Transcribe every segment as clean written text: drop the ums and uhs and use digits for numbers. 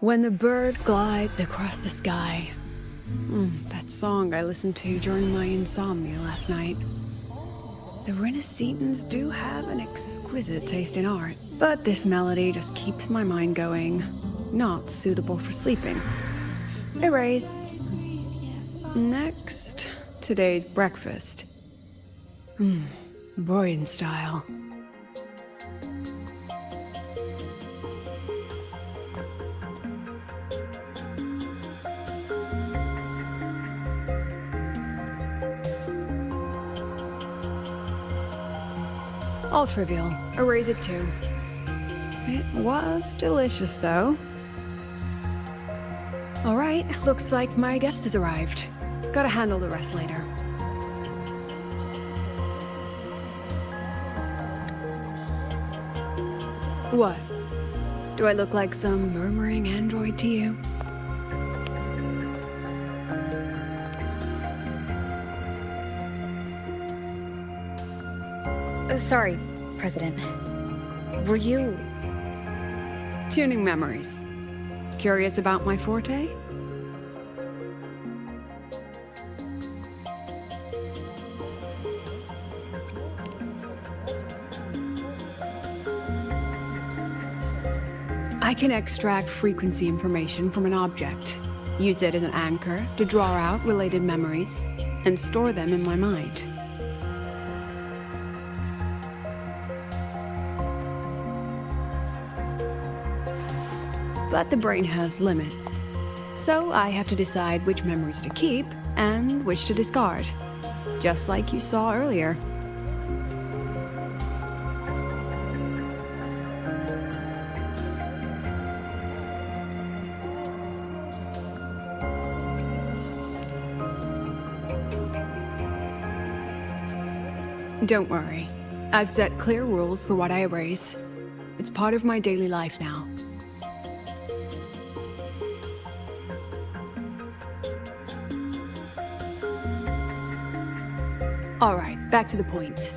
When the bird glides across the sky. That song I listened to during my insomnia last night. The Renaissance do have an exquisite taste in art, but this melody just keeps my mind going. Not suitable for sleeping. Erase. Next, today's breakfast. Boyan style. All trivial. Erase it too. It was delicious, though. All right, looks like my guest has arrived. Gotta handle the rest later. What? Do I look like some murmuring android to you? Sorry, President. Were you... Tuning memories. Curious about my forte? I can extract frequency information from an object, use it as an anchor to draw out related memories, and store them in my mind. But the brain has limits, so I have to decide which memories to keep and which to discard, just like you saw earlier. Don't worry, I've set clear rules for what I erase. It's part of my daily life now. Alright, back to the point.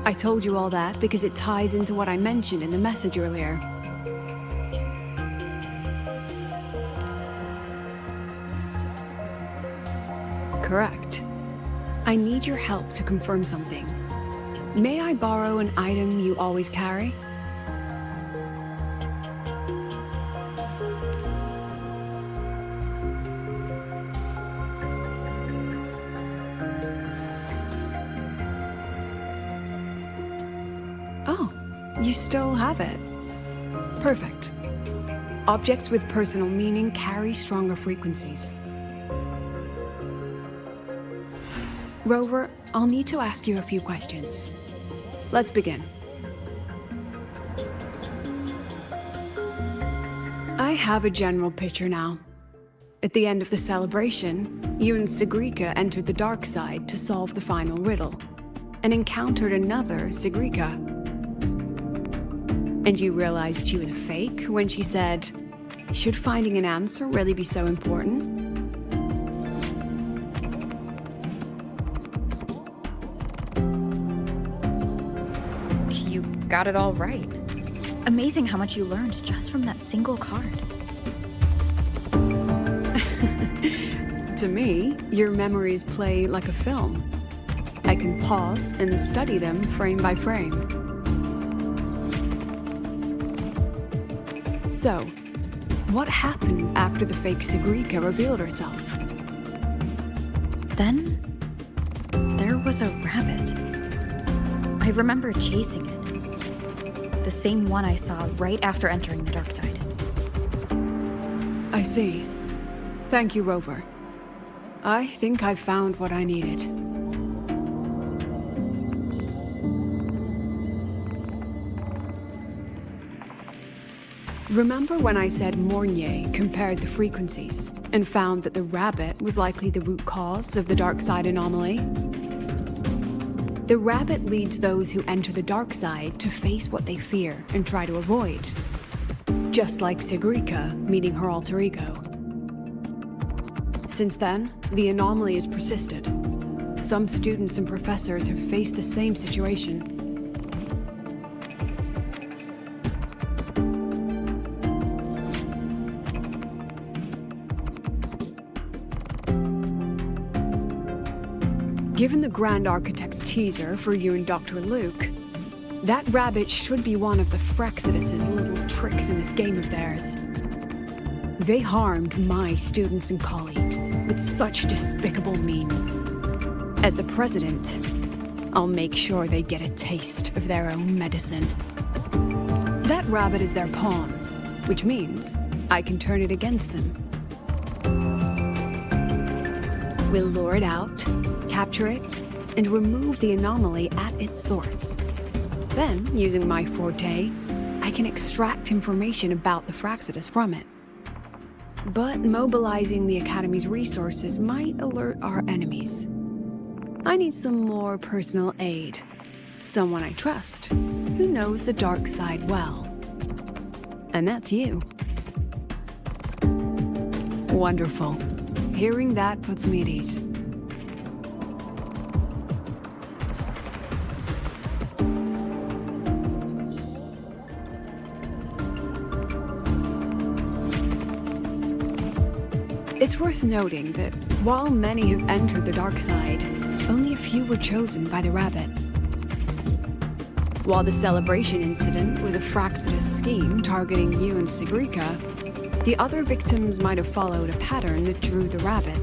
I told you all that because it ties into what I mentioned in the message earlier. Correct. I need your help to confirm something. May I borrow an item you always carry? Oh, you still have it. Perfect. Objects with personal meaning carry stronger frequencies. Rover, I'll need to ask you a few questions. Let's begin. I have a general picture now. At the end of the celebration, you and Segrika entered the dark side to solve the final riddle, and encountered another Segrika. And you realized she was a fake when she said, "Should finding an answer really be so important?" You got it all right. Amazing how much you learned just from that single card. To me, your memories play like a film. I can pause and study them frame by frame. So, what happened after the fake Segrika revealed herself? Then, there was a rabbit. I remember chasing it. The same one I saw right after entering the dark side. I see. Thank you, Rover. I think I've found what I needed. Remember when I said Mornier compared the frequencies and found that the rabbit was likely the root cause of the dark side anomaly? The rabbit leads those who enter the dark side to face what they fear and try to avoid. Just like Segrika meeting her alter ego. Since then, the anomaly has persisted. Some students and professors have faced the same situation. Given the Grand Architect's teaser for you and Dr. Luke, that rabbit should be one of the Fraxidus' little tricks in this game of theirs. They harmed my students and colleagues with such despicable means. As the president, I'll make sure they get a taste of their own medicine. That rabbit is their pawn, which means I can turn it against them. We'll lure it out, capture it, and remove the anomaly at its source. Then, using my forte, I can extract information about the Fraxidus from it. But mobilizing the Academy's resources might alert our enemies. I need some more personal aid. Someone I trust, who knows the dark side well. And that's you. Wonderful. Hearing that puts me at ease. It's worth noting that while many have entered the dark side, only a few were chosen by the rabbit. While the celebration incident was a Fraxidus scheme targeting you and Sigrika, the other victims might have followed a pattern that drew the rabbit.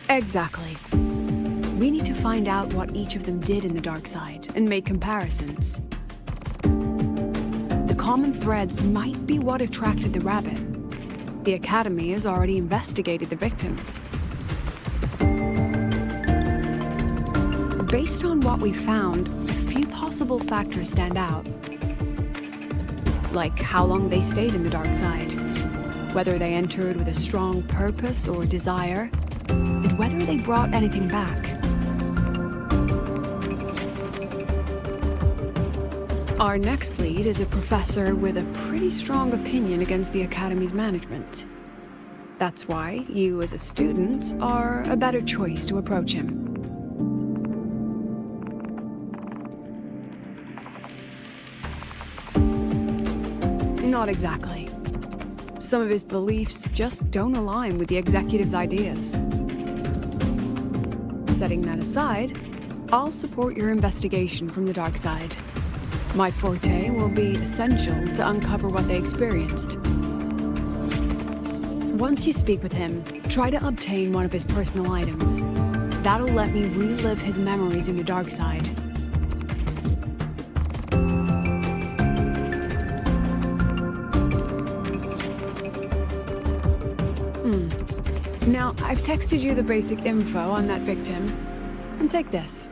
Exactly. We need to find out what each of them did in the dark side and make comparisons. The common threads might be what attracted the rabbit. The Academy has already investigated the victims. Based on what we found, a few possible factors stand out. Like how long they stayed in the dark side, whether they entered with a strong purpose or desire, and whether they brought anything back. Our next lead is a professor with a pretty strong opinion against the Academy's management. That's why you, as a student, are a better choice to approach him. Not exactly. Some of his beliefs just don't align with the executive's ideas. Setting that aside, I'll support your investigation from the dark side. My forte will be essential to uncover what they experienced. Once you speak with him, try to obtain one of his personal items. That'll let me relive his memories in the dark side. Now, I've texted you the basic info on that victim. And take this.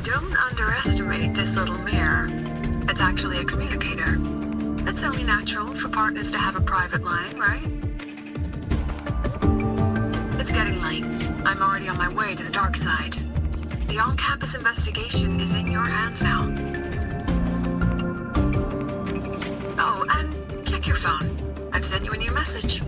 Don't underestimate this little mirror. It's actually a communicator. It's only natural for partners to have a private line, right? It's getting late. I'm already on my way to the dark side. The on-campus investigation is in your hands now. Oh, and check your phone. I've sent you a new message.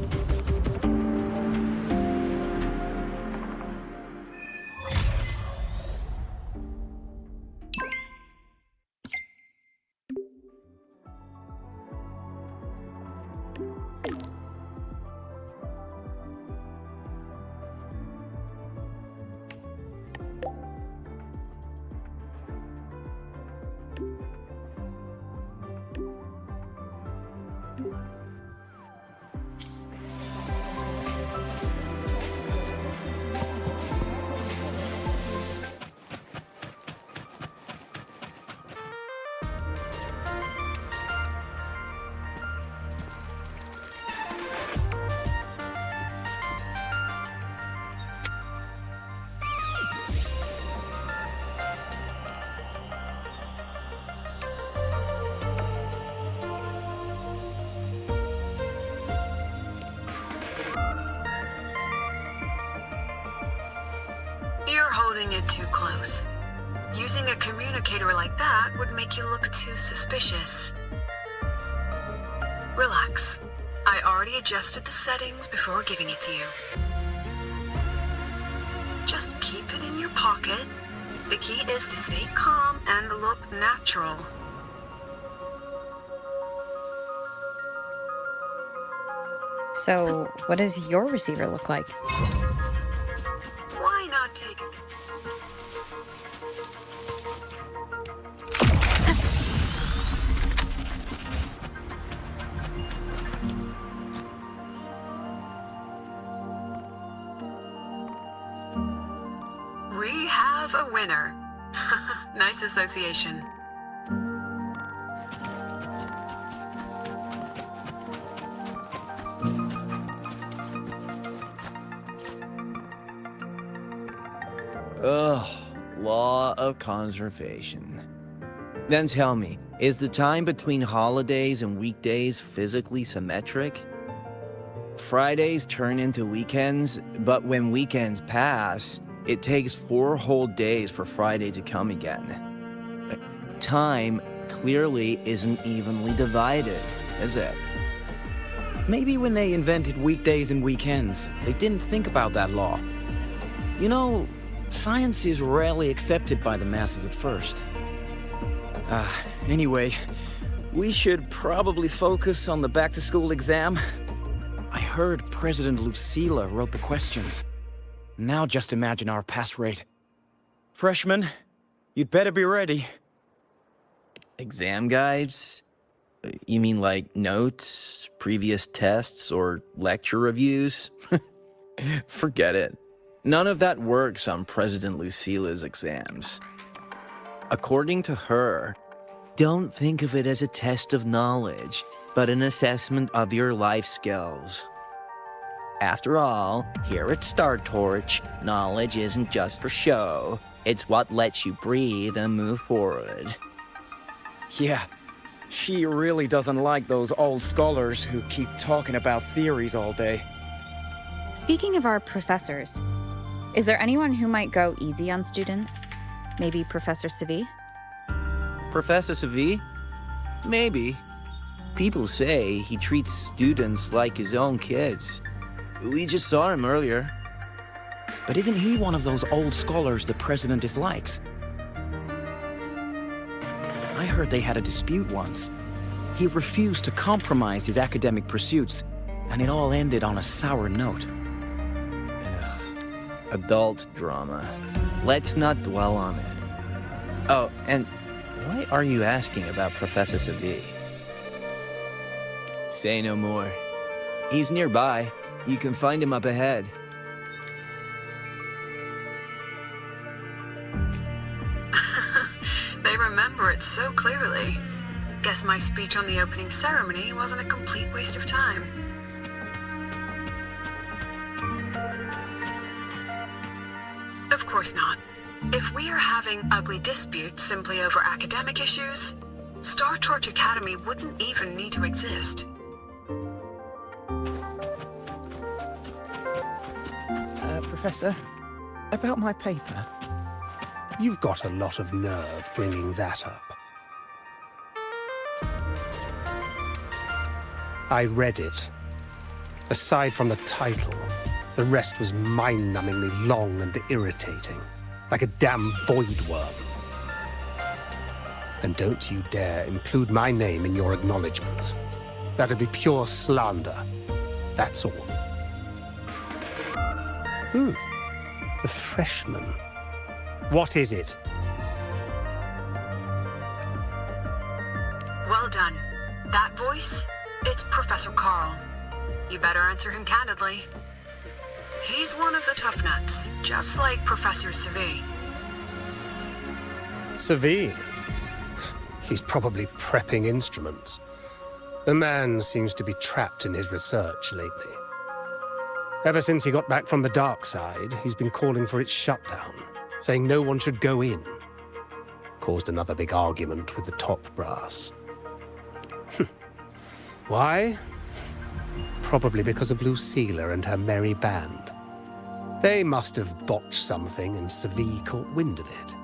holding it too close. Using a communicator like that would make you look too suspicious. Relax. I already adjusted the settings before giving it to you. Just keep it in your pocket. The key is to stay calm and look natural. So, what does your receiver look like? Why not take it? We have a winner. Nice association. Ugh, law of conservation. Then tell me, is the time between holidays and weekdays physically symmetric? Fridays turn into weekends, but when weekends pass, it takes 4 whole days for Friday to come again. Time clearly isn't evenly divided, is it? Maybe when they invented weekdays and weekends, they didn't think about that law. You know, science is rarely accepted by the masses at first. Anyway, we should probably focus on the back-to-school exam. I heard President Lucilla wrote the questions. Now just imagine our pass rate. Freshmen, you'd better be ready. Exam guides? You mean like notes, previous tests, or lecture reviews? Forget it. None of that works on President Lucilla's exams. According to her, don't think of it as a test of knowledge, but an assessment of your life skills. After all, here at Star Torch, knowledge isn't just for show. It's what lets you breathe and move forward. Yeah, she really doesn't like those old scholars who keep talking about theories all day. Speaking of our professors, is there anyone who might go easy on students? Maybe Professor Segue? Professor Segue? Maybe. People say he treats students like his own kids. We just saw him earlier. But isn't he one of those old scholars the president dislikes? I heard they had a dispute once. He refused to compromise his academic pursuits, and it all ended on a sour note. Adult drama. Let's not dwell on it. Oh, and why are you asking about Professor Segue? Say no more. He's nearby. You can find him up ahead. They remember it so clearly. Guess my speech on the opening ceremony wasn't a complete waste of time. Of course not. If we are having ugly disputes simply over academic issues, Star Torch Academy wouldn't even need to exist. Professor, about my paper. You've got a lot of nerve bringing that up. I read it. Aside from the title, the rest was mind-numbingly long and irritating, like a damn void worm. And don't you dare include my name in your acknowledgements. That'd be pure slander. That's all. The freshman. What is it? Well done. That voice? It's Professor Carl. You better answer him candidly. He's one of the tough nuts, just like Professor Segue. Segue? He's probably prepping instruments. The man seems to be trapped in his research lately. Ever since he got back from the dark side, he's been calling for its shutdown, saying no one should go in. Caused another big argument with the top brass. Why? Probably because of Lucilla and her merry band. They must have botched something and Segue caught wind of it.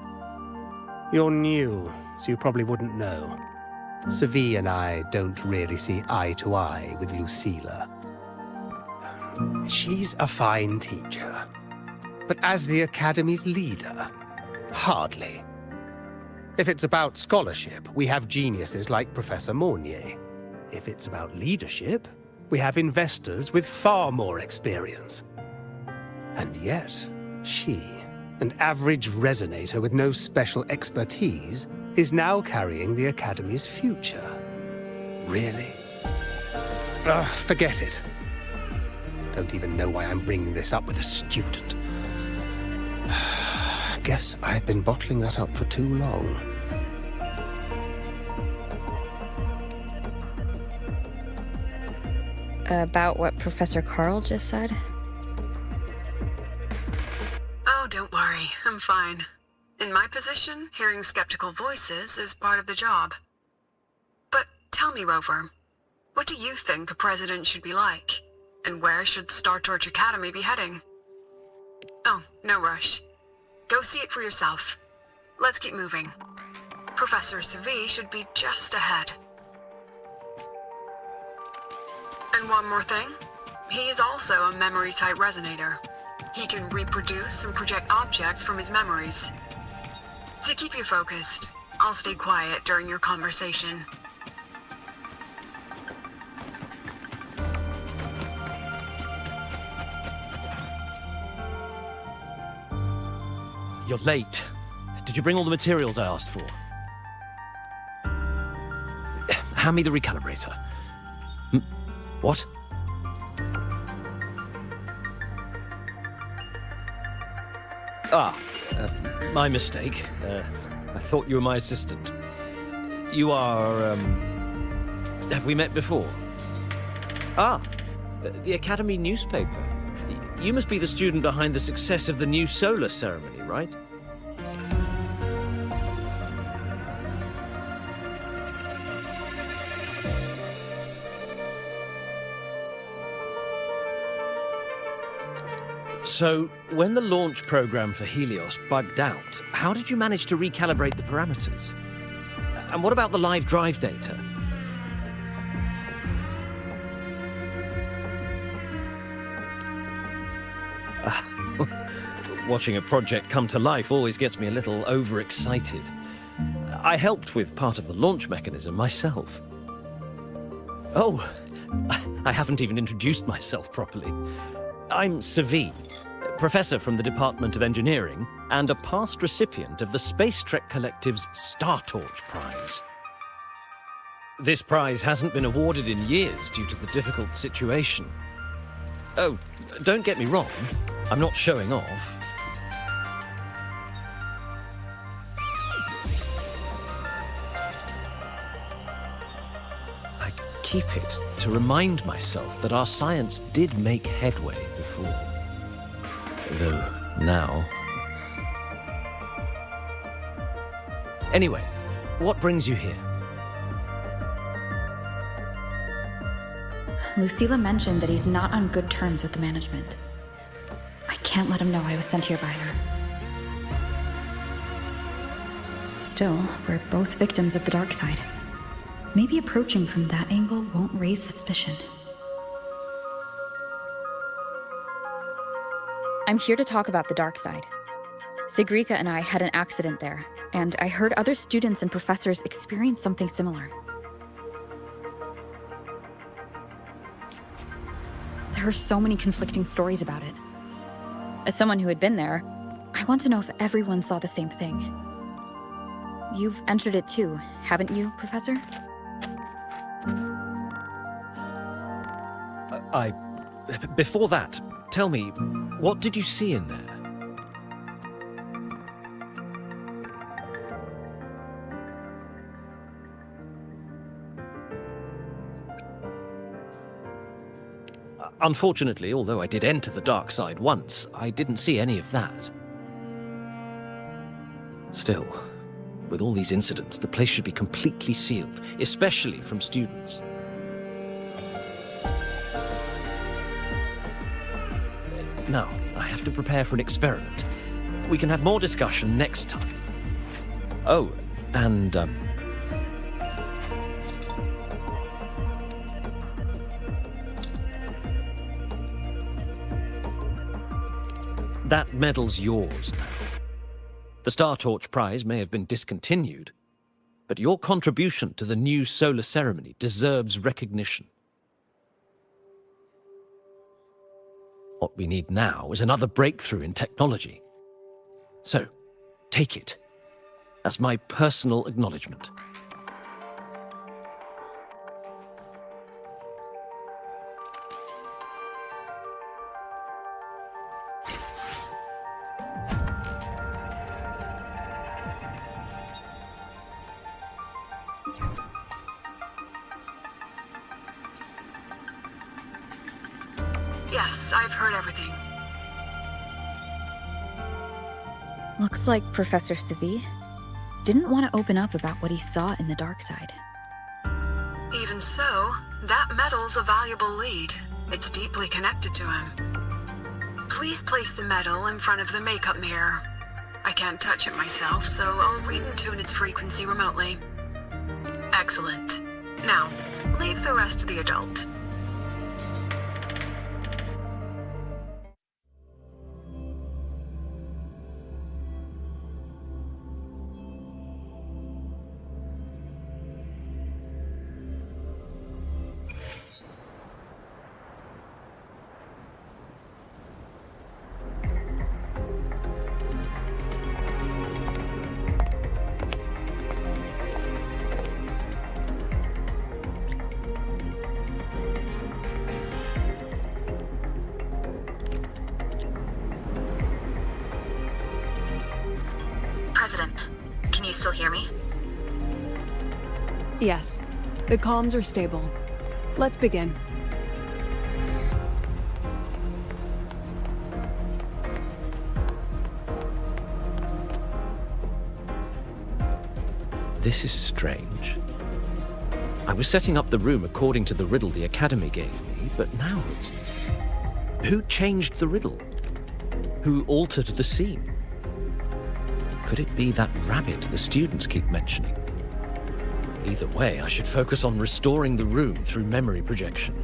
You're new, so you probably wouldn't know. Segue and I don't really see eye to eye with Lucilla. She's a fine teacher, but as the Academy's leader, hardly. If it's about scholarship, we have geniuses like Professor Mornier. If it's about leadership, we have investors with far more experience. And yet, she, an average resonator with no special expertise, is now carrying the Academy's future. Really? Forget it. Don't even know why I'm bringing this up with a student. Guess I've been bottling that up for too long. About what Professor Carl just said? Oh, don't worry. I'm fine. In my position, hearing skeptical voices is part of the job. But tell me, Rover, what do you think a president should be like? And where should Star Torch Academy be heading? Oh, no rush. Go see it for yourself. Let's keep moving. Professor Segue should be just ahead. And one more thing. He is also a memory-type resonator. He can reproduce and project objects from his memories. To keep you focused, I'll stay quiet during your conversation. You're late. Did you bring all the materials I asked for? Hand me the recalibrator. What? My mistake. I thought you were my assistant. You are, have we met before? The Academy newspaper. You must be the student behind the success of the new solar ceremony, right? So, when the launch program for Helios bugged out, how did you manage to recalibrate the parameters? And what about the live drive data? Watching a project come to life always gets me a little overexcited. I helped with part of the launch mechanism myself. Oh, I haven't even introduced myself properly. I'm Segue, professor from the Department of Engineering and a past recipient of the Space Trek Collective's Star Torch Prize. This prize hasn't been awarded in years due to the difficult situation. Oh, don't get me wrong, I'm not showing off. I keep it to remind myself that our science did make headway before. Though now... Anyway, what brings you here? Lucilla mentioned that he's not on good terms with the management. I can't let him know I was sent here by her. Still, we're both victims of the dark side. Maybe approaching from that angle won't raise suspicion. I'm here to talk about the dark side. Sigrika and I had an accident there, and I heard other students and professors experience something similar. There are so many conflicting stories about it. As someone who had been there, I want to know if everyone saw the same thing. You've entered it too, haven't you, Professor? Before that, tell me, what did you see in there? Unfortunately, although I did enter the dark side once, I didn't see any of that. Still, with all these incidents, the place should be completely sealed, especially from students. Now, I have to prepare for an experiment. We can have more discussion next time. Oh, and, that medal's yours now. The Star Torch Prize may have been discontinued, but your contribution to the new solar ceremony deserves recognition. What we need now is another breakthrough in technology. So, take it as my personal acknowledgement. Yes, I've heard everything. Looks like Professor Segue didn't want to open up about what he saw in the dark side. Even so, that medal's a valuable lead. It's deeply connected to him. Please place the medal in front of the makeup mirror. I can't touch it myself, so I'll read and tune its frequency remotely. Excellent. Now, leave the rest to the adult. President, can you still hear me? Yes, the comms are stable. Let's begin. This is strange. I was setting up the room according to the riddle the Academy gave me, but now it's... Who changed the riddle? Who altered the scene? Could it be that rabbit the students keep mentioning? Either way, I should focus on restoring the room through memory projection.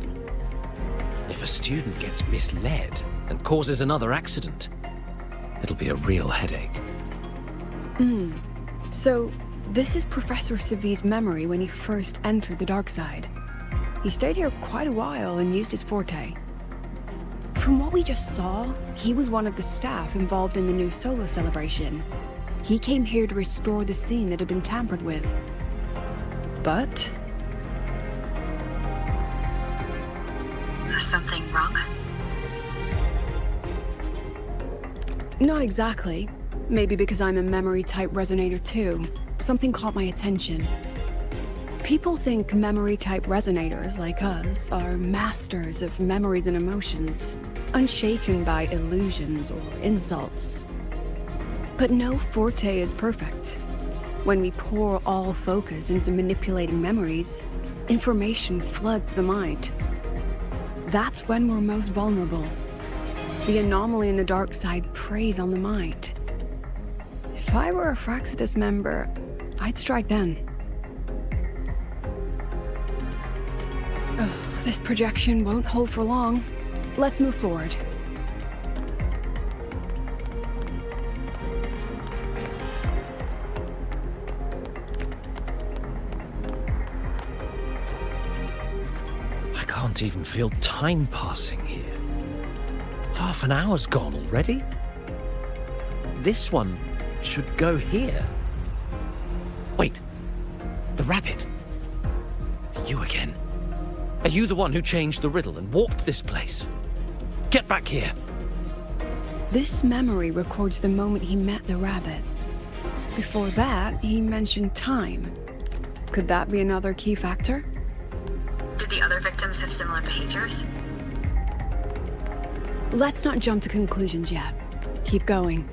If a student gets misled and causes another accident, it'll be a real headache. So, this is Professor Segue's memory when he first entered the dark side. He stayed here quite a while and used his forte. From what we just saw, he was one of the staff involved in the new solar celebration. He came here to restore the scene that had been tampered with. But... Something wrong? not exactly. Maybe because I'm a memory-type resonator too. Something caught my attention. People think memory-type resonators like us are masters of memories and emotions, unshaken by illusions or insults. But no forte is perfect. When we pour all focus into manipulating memories, information floods the mind. That's when we're most vulnerable. The anomaly in the dark side preys on the mind. If I were a Fraxidus member, I'd strike then. Ugh, this projection won't hold for long. Let's move forward. I can't even feel time passing here. Half an hour's gone already? This one should go here. Wait, the rabbit. You again. Are you the one who changed the riddle and walked this place? Get back here. This memory records the moment he met the rabbit. Before that, he mentioned time. Could that be another key factor? Did the other victims have similar behaviors? Let's not jump to conclusions yet. Keep going.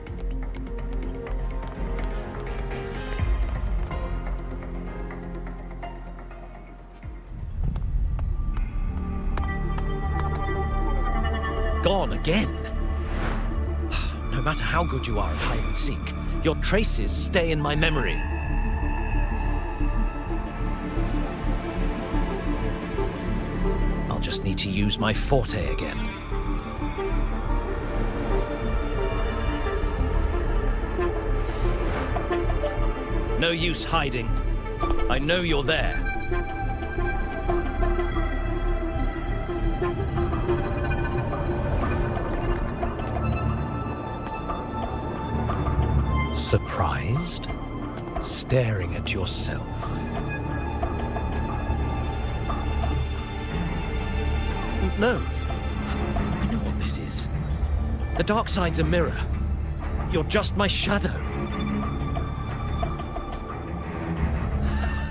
Gone again. No matter how good you are at hide and seek, your traces stay in my memory. I'll just need to use my forte again. No use hiding. I know you're there. Surprised? Staring at yourself. No. I know what this is. The dark side's a mirror. You're just my shadow.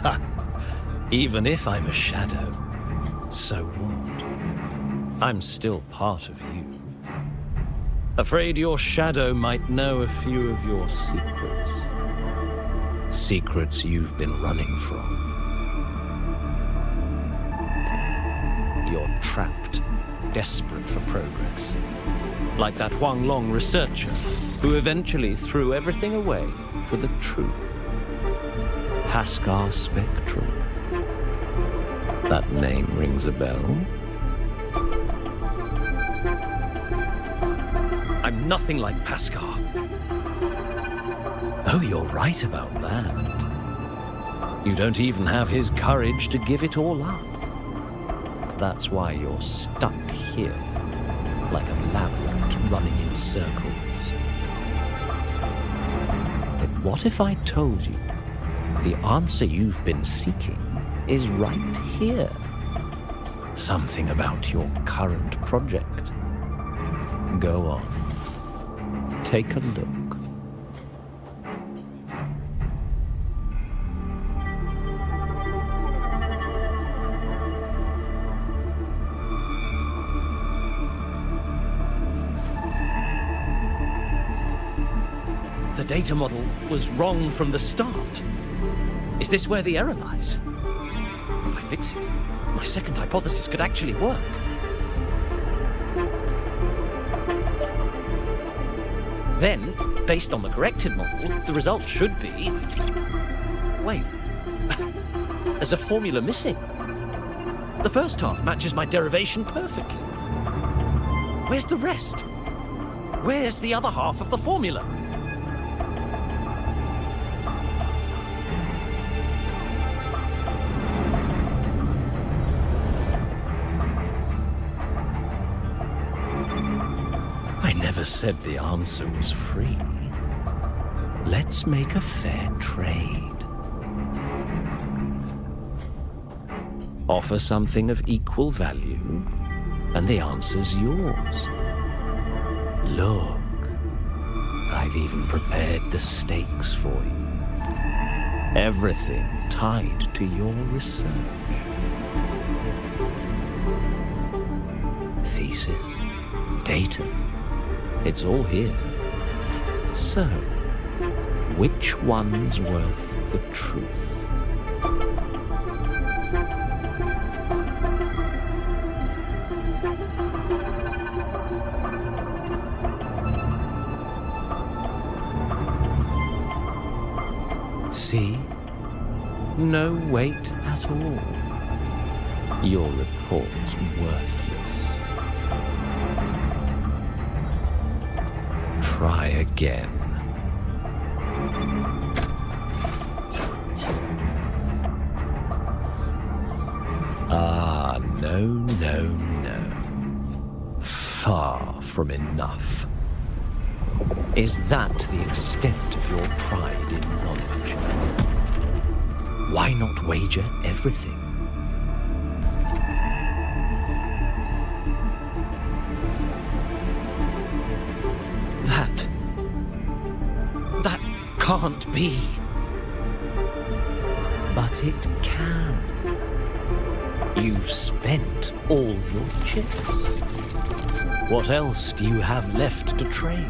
Ha. Even if I'm a shadow, so what? I'm still part of you. Afraid your shadow might know a few of your secrets. Secrets you've been running from. You're trapped, desperate for progress. Like that Huang Long researcher, who eventually threw everything away for the truth. Haskar Spectrum. That name rings a bell. I'm nothing like Paskar. Oh, you're right about that. You don't even have his courage to give it all up. That's why you're stuck here, like a lab rat running in circles. But what if I told you the answer you've been seeking is right here? Something about your current project. Go on. Take a look. The data model was wrong from the start. Is this where the error lies? If I fix it, my second hypothesis could actually work. Then, based on the corrected model, the result should be... Wait. There's a formula missing. The first half matches my derivation perfectly. Where's the rest? Where's the other half of the formula? Said the answer was free. Let's make a fair trade. Offer something of equal value, and the answer's yours. Look, I've even prepared the stakes for you. Everything tied to your research. Thesis, data. It's all here. So, which one's worth the truth? See? No weight at all. Your report's worthless. Try again. Ah, no. Far from enough. Is that the extent of your pride in knowledge? Why not wager everything? That can't be. But it can. You've spent all your chips. What else do you have left to trade?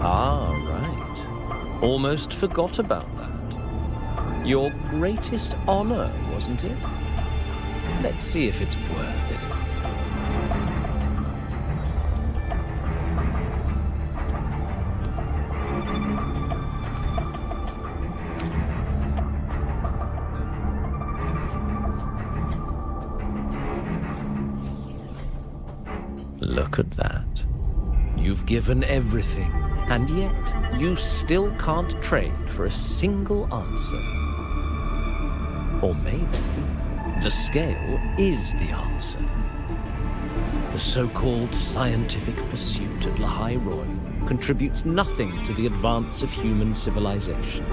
Ah, right. Almost forgot about that. Your greatest honor, wasn't it? Let's see if it's worth anything. Look at that. You've given everything, and yet you still can't trade for a single answer. Or maybe the scale is the answer. The so-called scientific pursuit at lahai-roi contributes nothing to the advance of human civilization.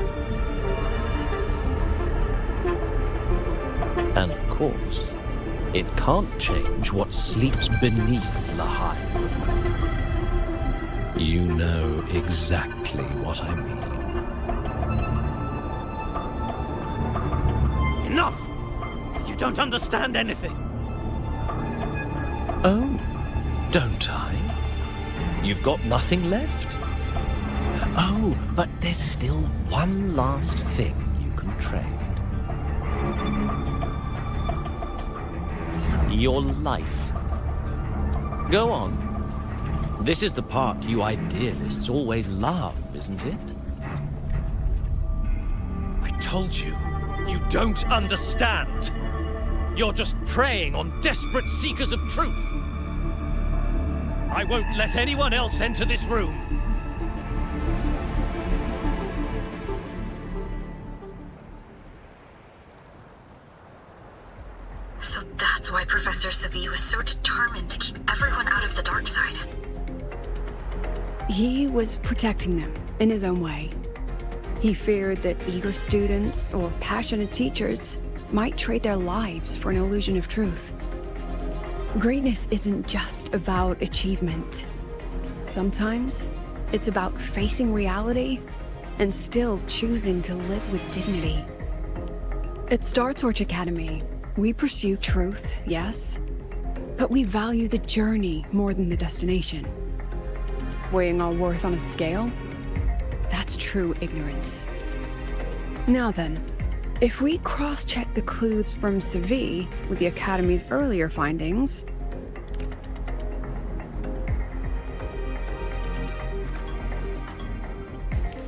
And of course, it can't change what sleeps beneath lahai. You know exactly what I mean. Enough! You don't understand anything. Oh, don't I? You've got nothing left? Oh, but there's still one last thing you can trade. Your life. Go on. This is the part you idealists always love, isn't it? I told you, you don't understand. You're just preying on desperate seekers of truth. I won't let anyone else enter this room. So that's why Professor Segue was so determined to keep everyone out of the dark side. He was protecting them in his own way. He feared that eager students or passionate teachers might trade their lives for an illusion of truth. Greatness isn't just about achievement. Sometimes it's about facing reality and still choosing to live with dignity. At Star Torch Academy, we pursue truth, yes, but we value the journey more than the destination. Weighing our worth on a scale? That's true ignorance. Now then, if we cross-check the clues from Segue with the Academy's earlier findings,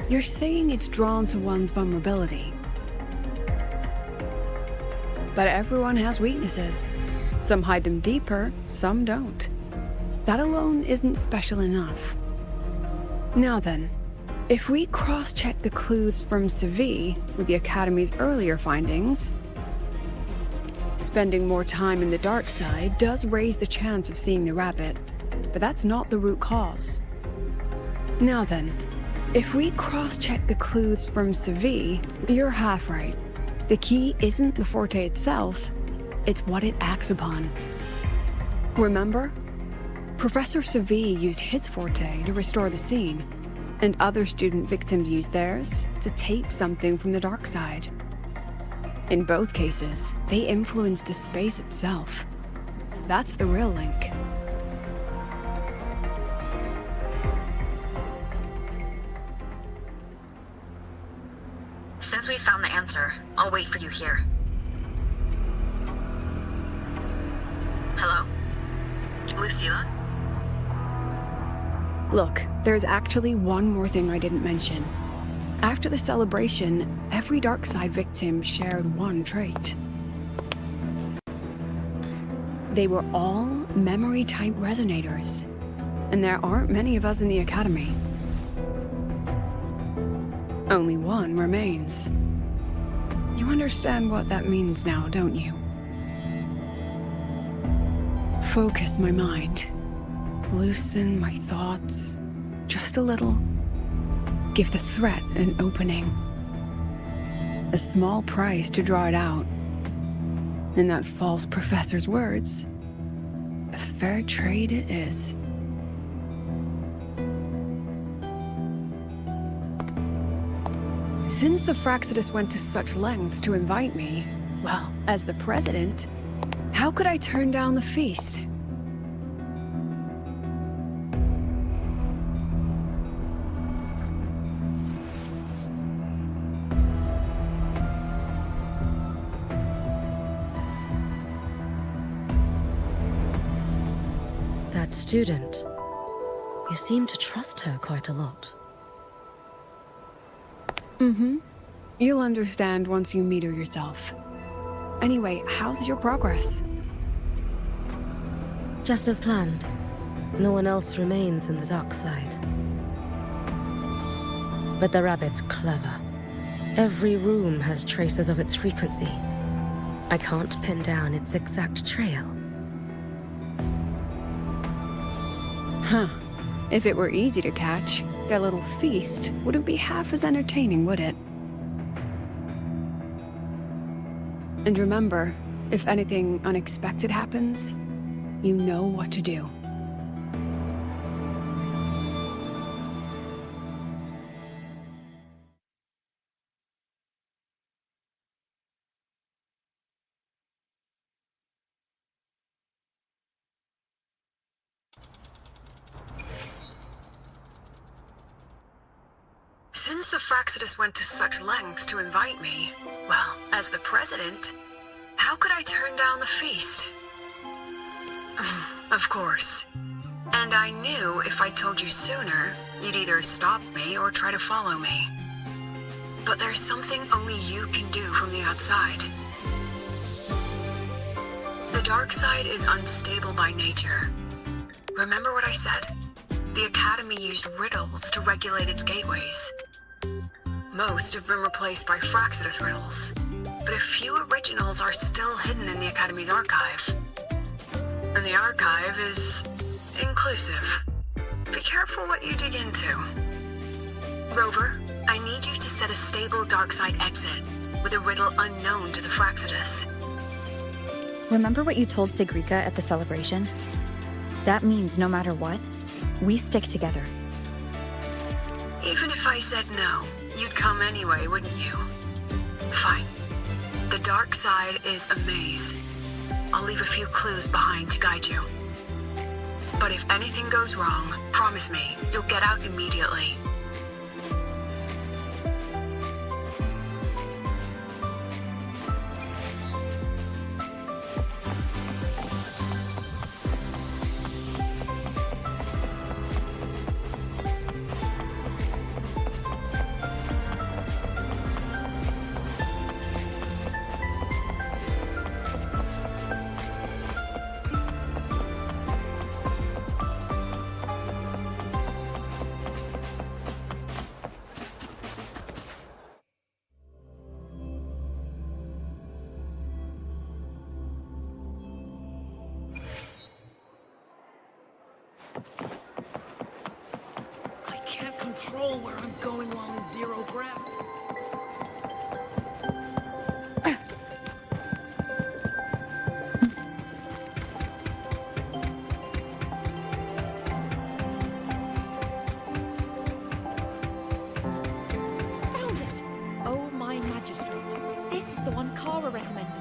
you're saying it's drawn to one's vulnerability. But everyone has weaknesses. Some hide them deeper, some don't. That alone isn't special enough. Now then, if we cross-check the clues from Segue with the Academy's earlier findings, spending more time in the dark side does raise the chance of seeing the rabbit, but that's not the root cause. Now then, if we cross-check the clues from Segue, you're half right. The key isn't the forte itself, it's what it acts upon. Remember? Professor Segue used his forte to restore the scene, and other student victims used theirs to take something from the dark side. In both cases, they influenced the space itself. That's the real link. Since we found the answer, I'll wait for you here. Hello? Lucilla? Look, there's actually one more thing I didn't mention. After the celebration, every dark side victim shared one trait. They were all memory-type resonators, and there aren't many of us in the Academy. Only one remains. You understand what that means now, don't you? Focus my mind. Loosen my thoughts. Just a little. Give the threat an opening. A small price to draw it out. In that false professor's words, a fair trade it is. Since the Fraxidus went to such lengths to invite me, well, as the president, how could I turn down the feast? That student. You seem to trust her quite a lot. Mm-hmm. You'll understand once you meet her yourself. Anyway, how's your progress? Just as planned. No one else remains in the dark side. But the rabbit's clever. Every room has traces of its frequency. I can't pin down its exact trail. Huh. If it were easy to catch, their little feast wouldn't be half as entertaining, would it? And remember, if anything unexpected happens, you know what to do. Since the Fraxidus went to such lengths to invite me, well, as the president, how could I turn down the feast? Of course. And I knew if I told you sooner, you'd either stop me or try to follow me. But there's something only you can do from the outside. The dark side is unstable by nature. Remember what I said? The Academy used riddles to regulate its gateways. Most have been replaced by Fraxidus riddles, but a few originals are still hidden in the Academy's archive. And the archive is inclusive. Be careful what you dig into. Rover, I need you to set a stable darkside exit with a riddle unknown to the Fraxidus. Remember what you told Sigrika at the celebration? That means no matter what, we stick together. Even if I said no, you'd come anyway, wouldn't you? Fine. The dark side is a maze. I'll leave a few clues behind to guide you. But if anything goes wrong, promise me you'll get out immediately. I can't control where I'm going while in zero gravity. Found it! Oh, my magistrate. This is the one Kara recommended.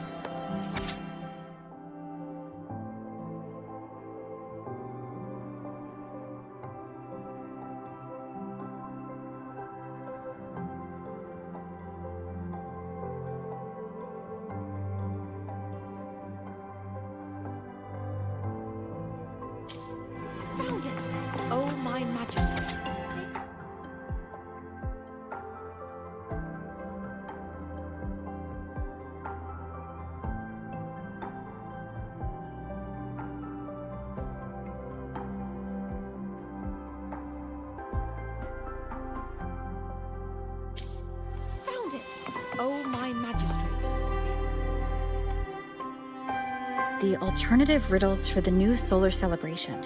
Found it! Oh, my magistrate. This... Found it! Oh, my magistrate. The alternative riddles for the new solar celebration.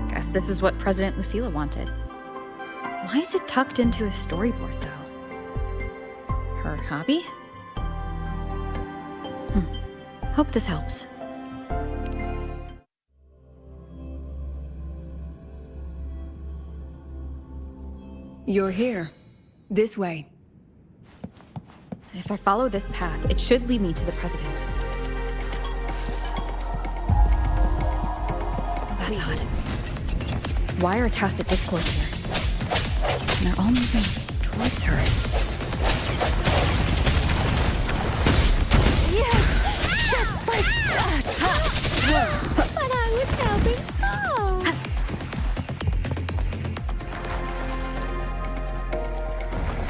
Guess this is what President Lucilla wanted. Why is it tucked into a storyboard, though? Her hobby? Hope this helps. You're here. This way. If I follow this path, it should lead me to the president. That's odd. Why are Tacit Discord here? And they're all moving towards her. Yes! Just like that! And I was helping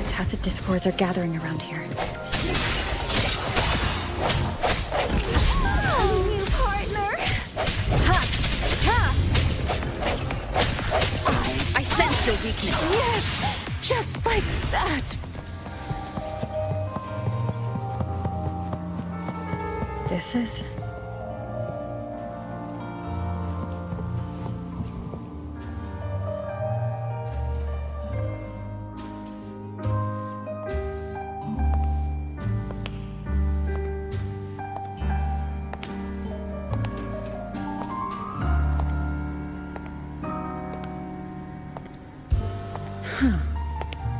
Tacit discords are gathering around here. New partner. Ha! Ha! I sense your weakness. Yes, just like that. This is...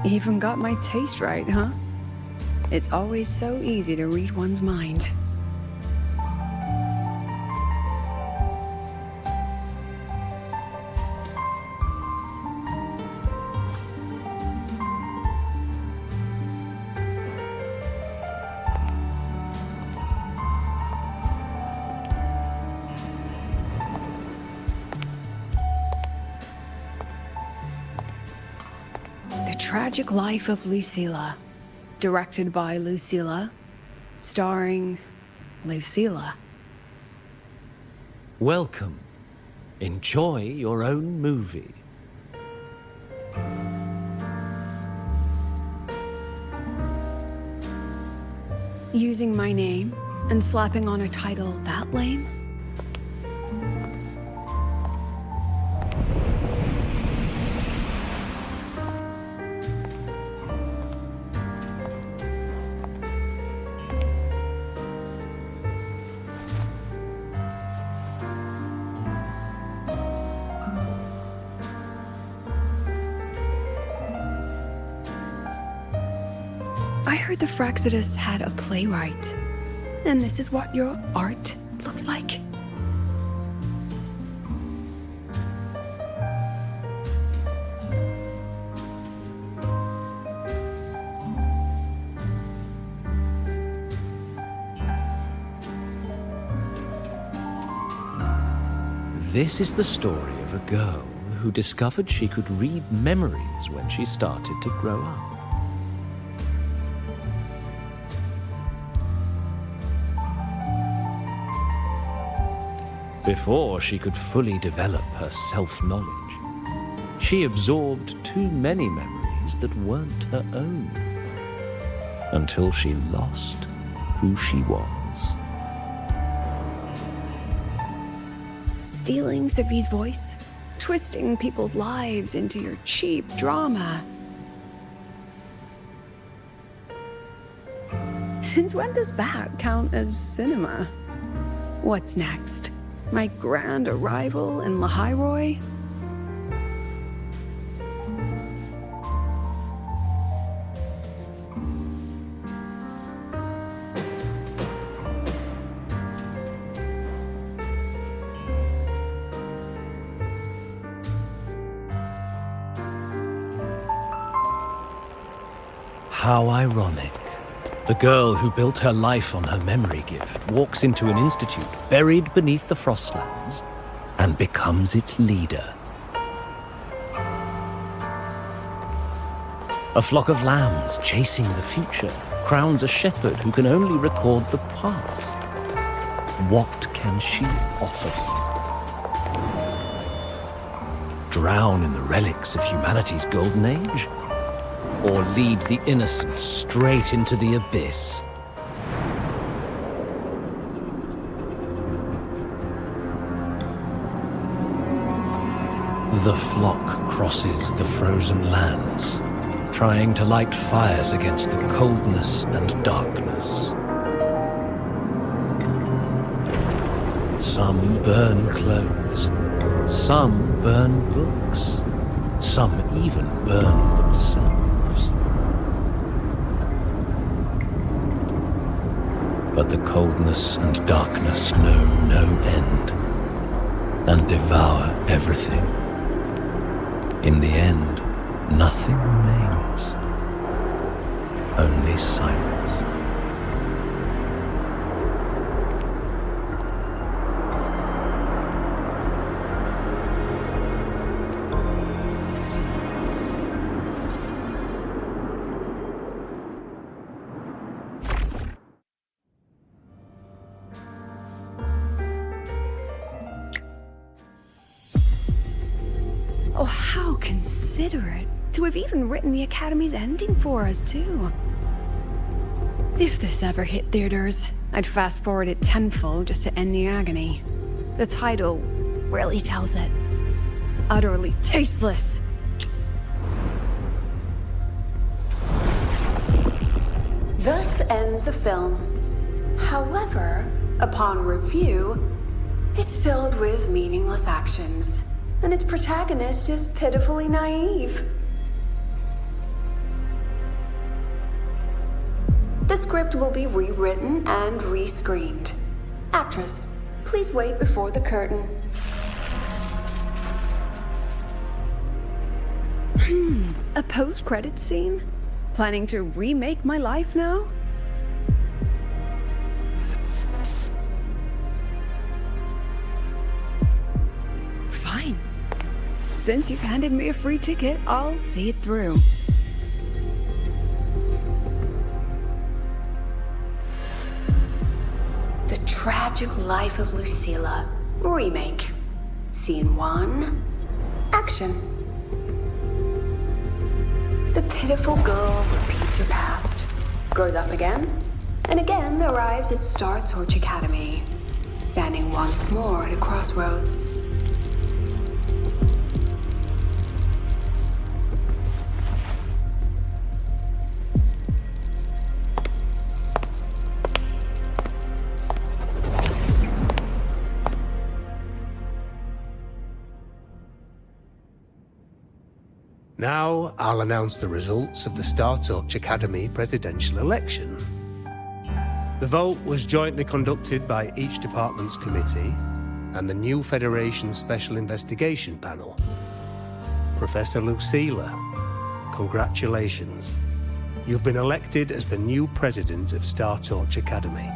Even got my taste right, huh? It's always so easy to read one's mind. The Tragic Life of Lucilla, directed by Lucilla, starring Lucilla. Welcome. Enjoy your own movie. Using my name and slapping on a title that lame? I heard the Fraxidus had a playwright. And this is what your art looks like? This is the story of a girl who discovered she could read memories when she started to grow up. Before she could fully develop her self-knowledge, she absorbed too many memories that weren't her own, until she lost who she was. Stealing Sophie's voice? Twisting people's lives into your cheap drama? Since when does that count as cinema? What's next? My grand arrival in lahai-roi? How ironic. The girl who built her life on her memory gift walks into an institute buried beneath the Frostlands and becomes its leader. A flock of lambs chasing the future crowns a shepherd who can only record the past. What can she offer them? Drown in the relics of humanity's golden age? Or lead the innocent straight into the abyss? The flock crosses the frozen lands, trying to light fires against the coldness and darkness. Some burn clothes, some burn books, some even burn themselves. But the coldness and darkness know no end, and devour everything. In the end, nothing remains, only silence. Oh, how considerate. To have even written the Academy's ending for us, too. If this ever hit theaters, I'd fast forward it tenfold just to end the agony. The title really tells it. Utterly tasteless. Thus ends the film. However, upon review, it's filled with meaningless actions, and its protagonist is pitifully naive. The script will be rewritten and rescreened. Actress, please wait before the curtain. A post-credit scene? Planning to remake my life now? Fine. Since you've handed me a free ticket, I'll see it through. The Tragic Life of Lucilla. Remake. Scene 1. Action. The pitiful girl repeats her past, grows up again, and again arrives at Star Torch Academy, standing once more at a crossroads. Now, I'll announce the results of the Star Torch Academy presidential election. The vote was jointly conducted by each department's committee and the new Federation Special Investigation Panel. Professor Lucilla, congratulations. You've been elected as the new president of Star Torch Academy.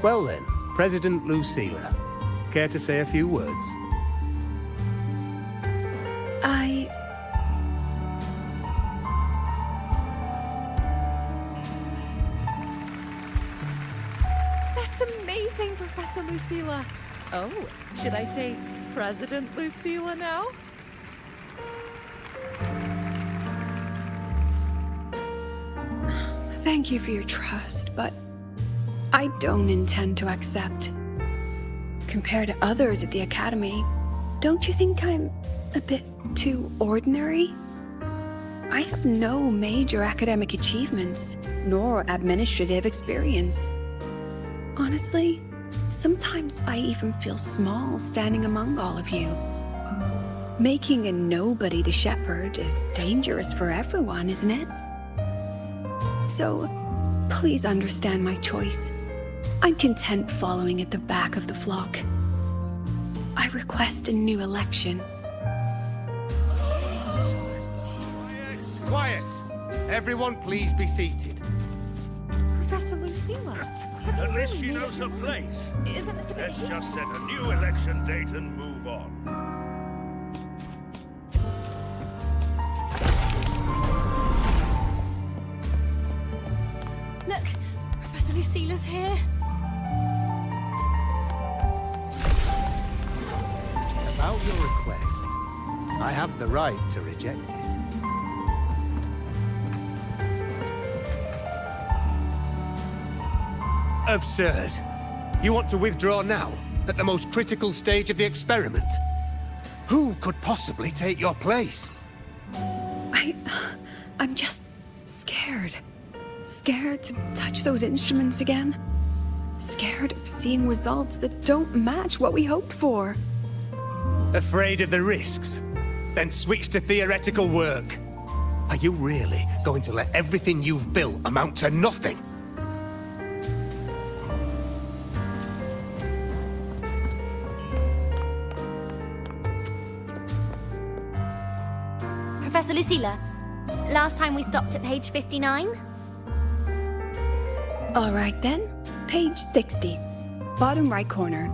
Well then, President Lucilla, care to say a few words? That's amazing, Professor Lucilla. Oh, should I say President Lucilla now? Thank you for your trust, but I don't intend to accept. Compared to others at the Academy, don't you think I'm a bit too ordinary? I have no major academic achievements, nor administrative experience. Honestly, sometimes I even feel small standing among all of you. Making a nobody the shepherd is dangerous for everyone, isn't it? So, please understand my choice. I'm content following at the back of the flock. I request a new election. Quiet! Everyone please be seated. Professor Lucilla, have you At least really she made knows it her move? place. Isn't this a bit Let's easy? just set a new election date and move on. Look, Professor Lucilla's here. About your request, I have the right to reject it. Absurd. You want to withdraw now, at the most critical stage of the experiment? Who could possibly take your place? I'm just scared. Scared to touch those instruments again. Scared of seeing results that don't match what we hoped for. Afraid of the risks? Then switch to theoretical work. Are you really going to let everything you've built amount to nothing? Professor Lucilla, last time we stopped at page 59? All right then, page 60, bottom right corner.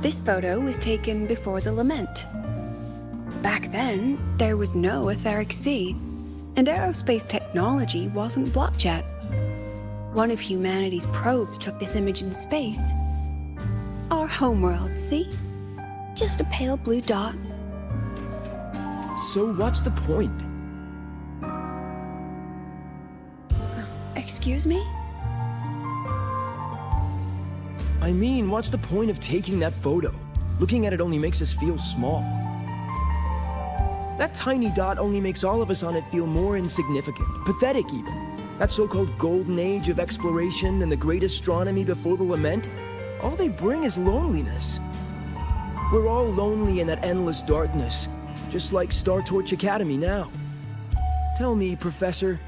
This photo was taken before the lament. Back then, there was no etheric sea, and aerospace technology wasn't blocked yet. One of humanity's probes took this image in space. Our homeworld, see? Just a pale blue dot. So what's the point? Excuse me? I mean, what's the point of taking that photo? Looking at it only makes us feel small. That tiny dot only makes all of us on it feel more insignificant, pathetic even. That so-called golden age of exploration and the great astronomy before the lament, all they bring is loneliness. We're all lonely in that endless darkness, just like Star Torch Academy now. Tell me, Professor,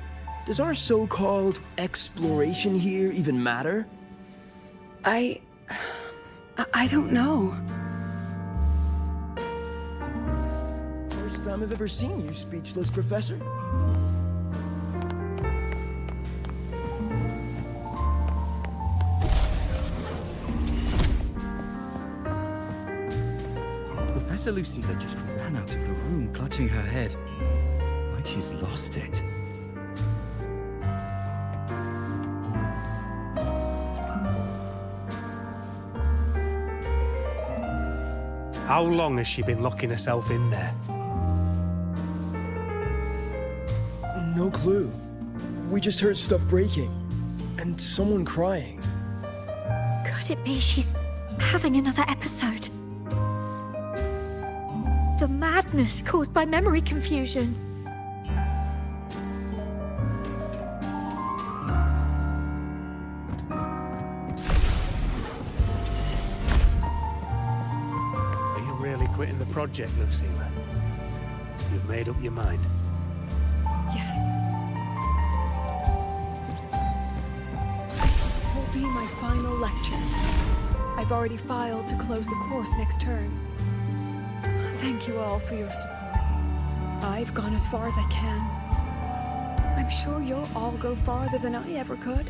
does our so-called exploration here even matter? I don't know. First time I've ever seen you speechless, Professor. Professor Lucilla just ran out of the room, clutching her head, like she's lost it. How long has she been locking herself in there? No clue. We just heard stuff breaking, and someone crying. Could it be she's having another episode? The madness caused by memory confusion. Are you really quitting the project, Lucilla? You've made up your mind. Yes. It will be my final lecture. I've already filed to close the course next term. Thank you all for your support. I've gone as far as I can. I'm sure you'll all go farther than I ever could.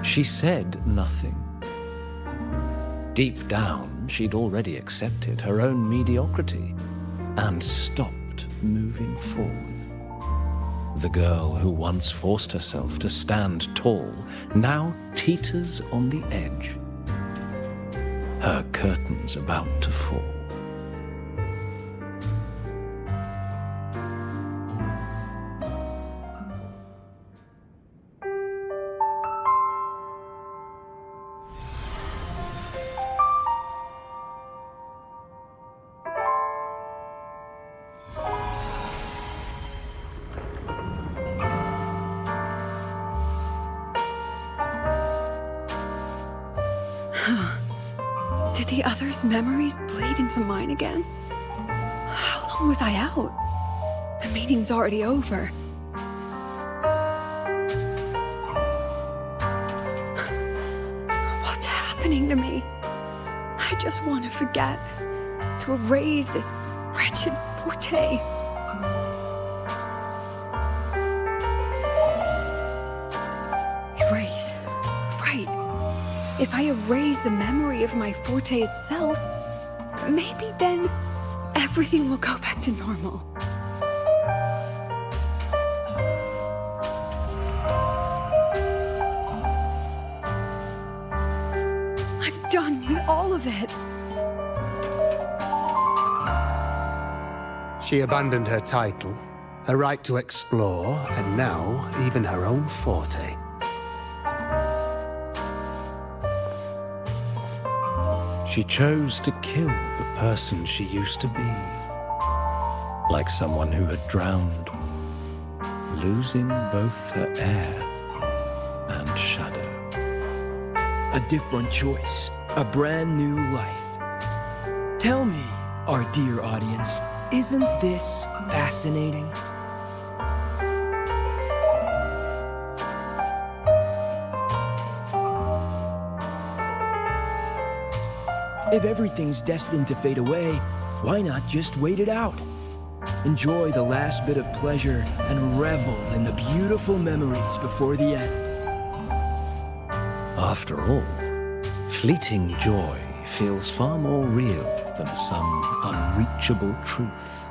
She said nothing. Deep down, she'd already accepted her own mediocrity and stopped moving forward. The girl who once forced herself to stand tall now teeters on the edge. Her curtain's about to fall. Did the others' memories bleed into mine again? How long was I out? The meeting's already over. What's happening to me? I just want to forget, to erase this wretched forte. Erase. Right. If I erase the memory of my forte itself, maybe then everything will go back to normal. I'm done with all of it. She abandoned her title, her right to explore, and now even her own forte. She chose to kill the person she used to be, like someone who had drowned, losing both her air and shadow. A different choice, a brand new life. Tell me, our dear audience, isn't this fascinating? If everything's destined to fade away, why not just wait it out? Enjoy the last bit of pleasure and revel in the beautiful memories before the end. After all, fleeting joy feels far more real than some unreachable truth.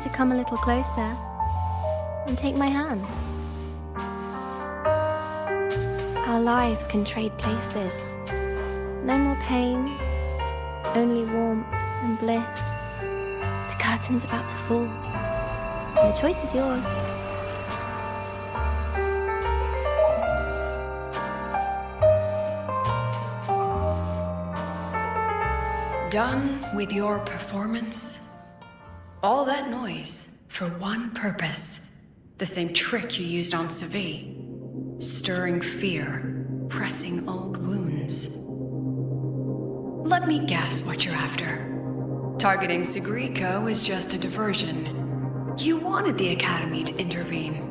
to come a little closer and take my hand? Our lives can trade places. No more pain, only warmth and bliss. The curtain's about to fall. And the choice is yours. Done with your performance? All that noise for one purpose. The same trick you used on Segue. Stirring fear, pressing old wounds. Let me guess what you're after. Targeting Segrico was just a diversion. You wanted the Academy to intervene.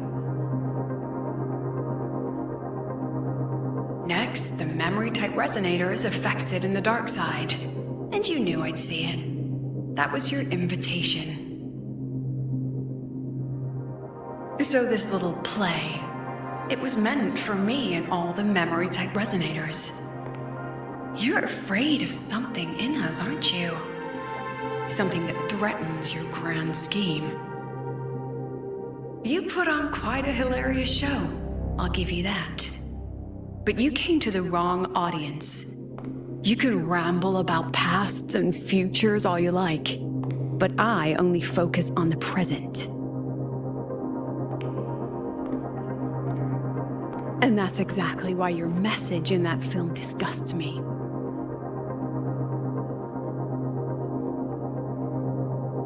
Next, the memory-type resonator is affected in the dark side. And you knew I'd see it. That was your invitation. So this little play, it was meant for me and all the memory-type resonators. You're afraid of something in us, aren't you? Something that threatens your grand scheme. You put on quite a hilarious show, I'll give you that. But you came to the wrong audience. You can ramble about pasts and futures all you like, but I only focus on the present. And that's exactly why your message in that film disgusts me.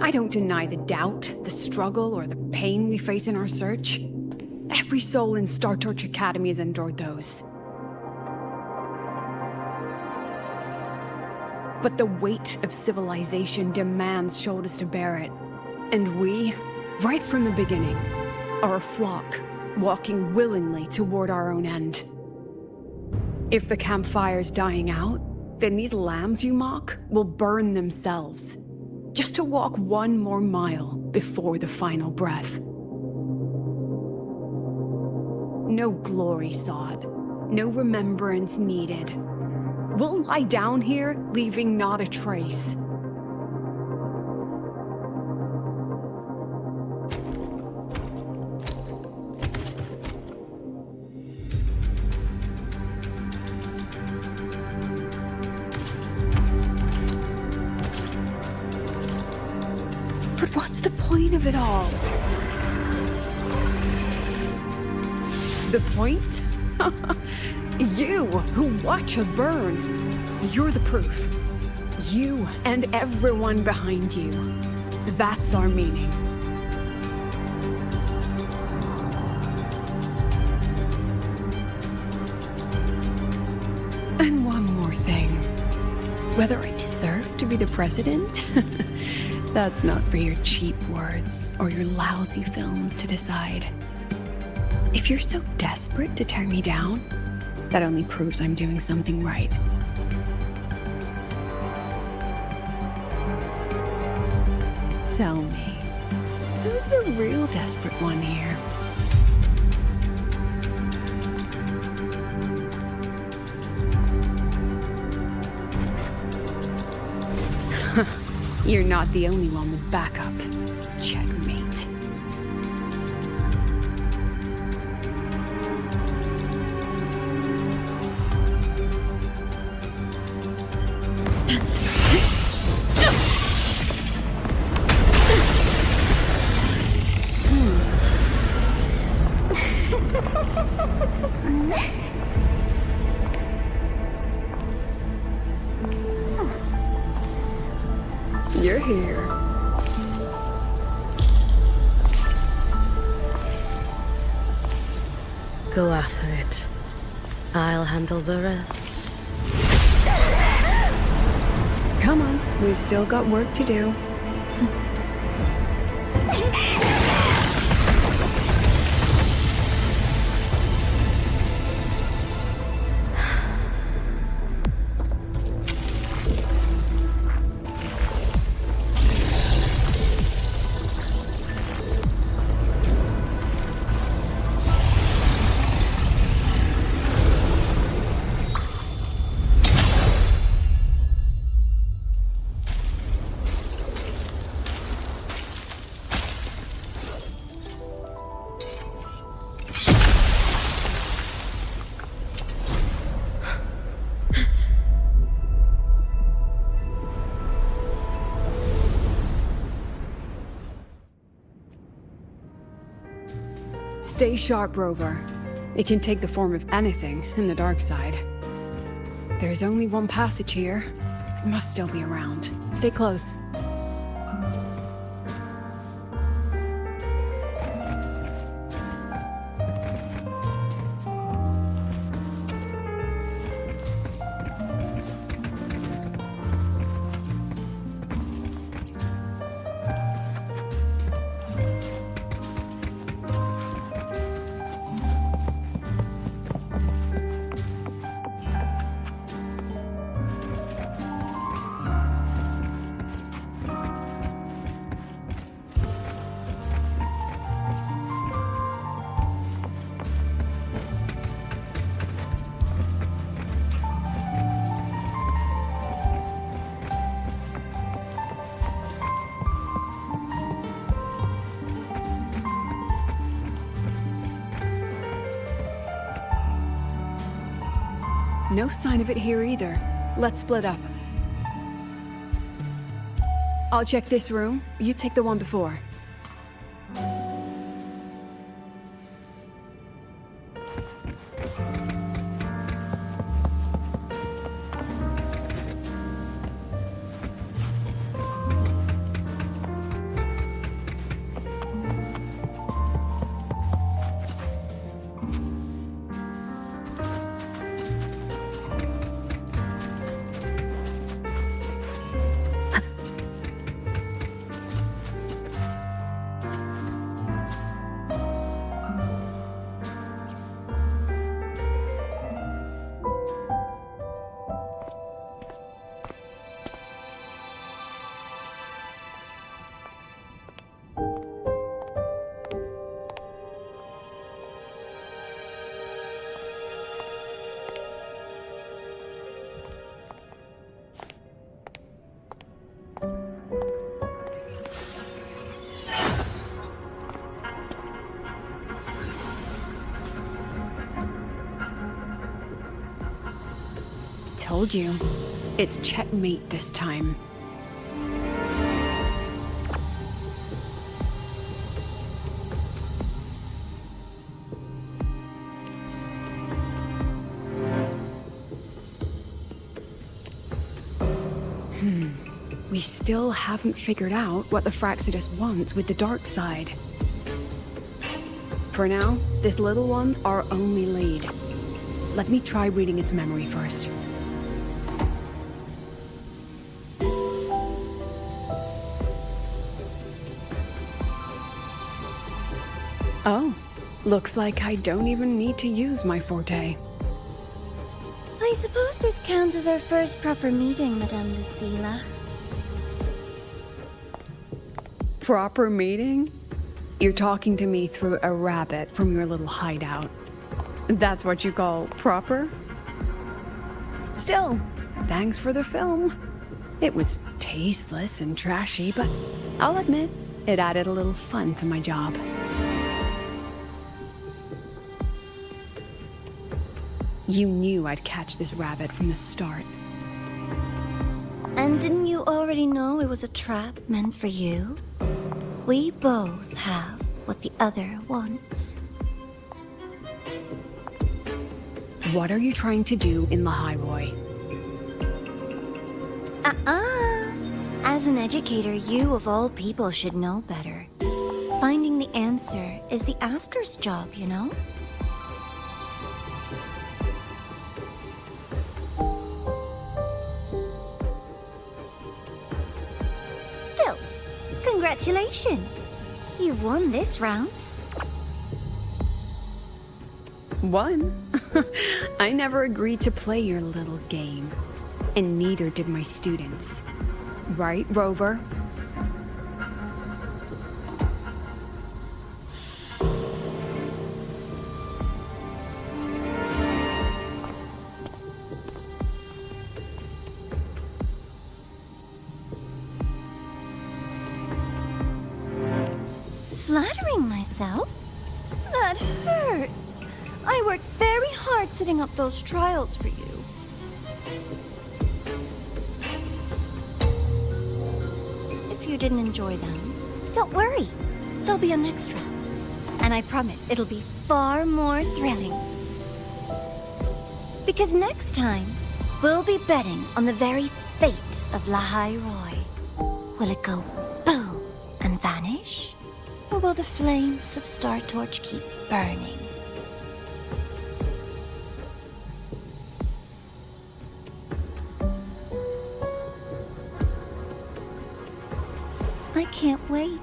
I don't deny the doubt, the struggle, or the pain we face in our search. Every soul in Star Torch Academy has endured those. But the weight of civilization demands shoulders to bear it. And we, right from the beginning, are a flock, walking willingly toward our own end. If the campfire's dying out, then these lambs you mock will burn themselves, just to walk one more mile before the final breath. No glory sought, no remembrance needed. We'll lie down here, leaving not a trace. But what's the point of it all? The point? You, who watch us burn. You're the proof. You and everyone behind you. That's our meaning. And one more thing. Whether I deserve to be the president? That's not for your cheap words or your lousy films to decide. If you're so desperate to tear me down, that only proves I'm doing something right. Tell me, who's the real desperate one here? You're not the only one with backup. Checkmate. You're here. Go after it. I'll handle the rest. Come on, we've still got work to do. Stay sharp, Rover. It can take the form of anything in the dark side. There's only one passage here. It must still be around. Stay close. No sign of it here either. Let's split up. I'll check this room. You take the one before. Told you. It's checkmate this time. We still haven't figured out what the Fraxidus wants with the dark side. For now, this little one's our only lead. Let me try reading its memory first. Oh, looks like I don't even need to use my forte. I suppose this counts as our first proper meeting, Madame Lucilla. Proper meeting? You're talking to me through a rabbit from your little hideout. That's what you call proper? Still, thanks for the film. It was tasteless and trashy, but I'll admit, it added a little fun to my job. You knew I'd catch this rabbit from the start. And didn't you already know it was a trap meant for you? We both have what the other wants. What are you trying to do in lahai-roi? As an educator, you of all people should know better. Finding the answer is the asker's job, you know? Still, congratulations! You won this round. Won? I never agreed to play your little game. And neither did my students. Right, Rover? Flattering myself? That hurts. I worked very hard setting up those trials for you. If you didn't enjoy them, don't worry. There'll be a next round. And I promise it'll be far more thrilling. Because next time, we'll be betting on the very fate of lahai-roi. Will it go boom and vanish? Or will the flames of Star Torch keep burning? I can't wait.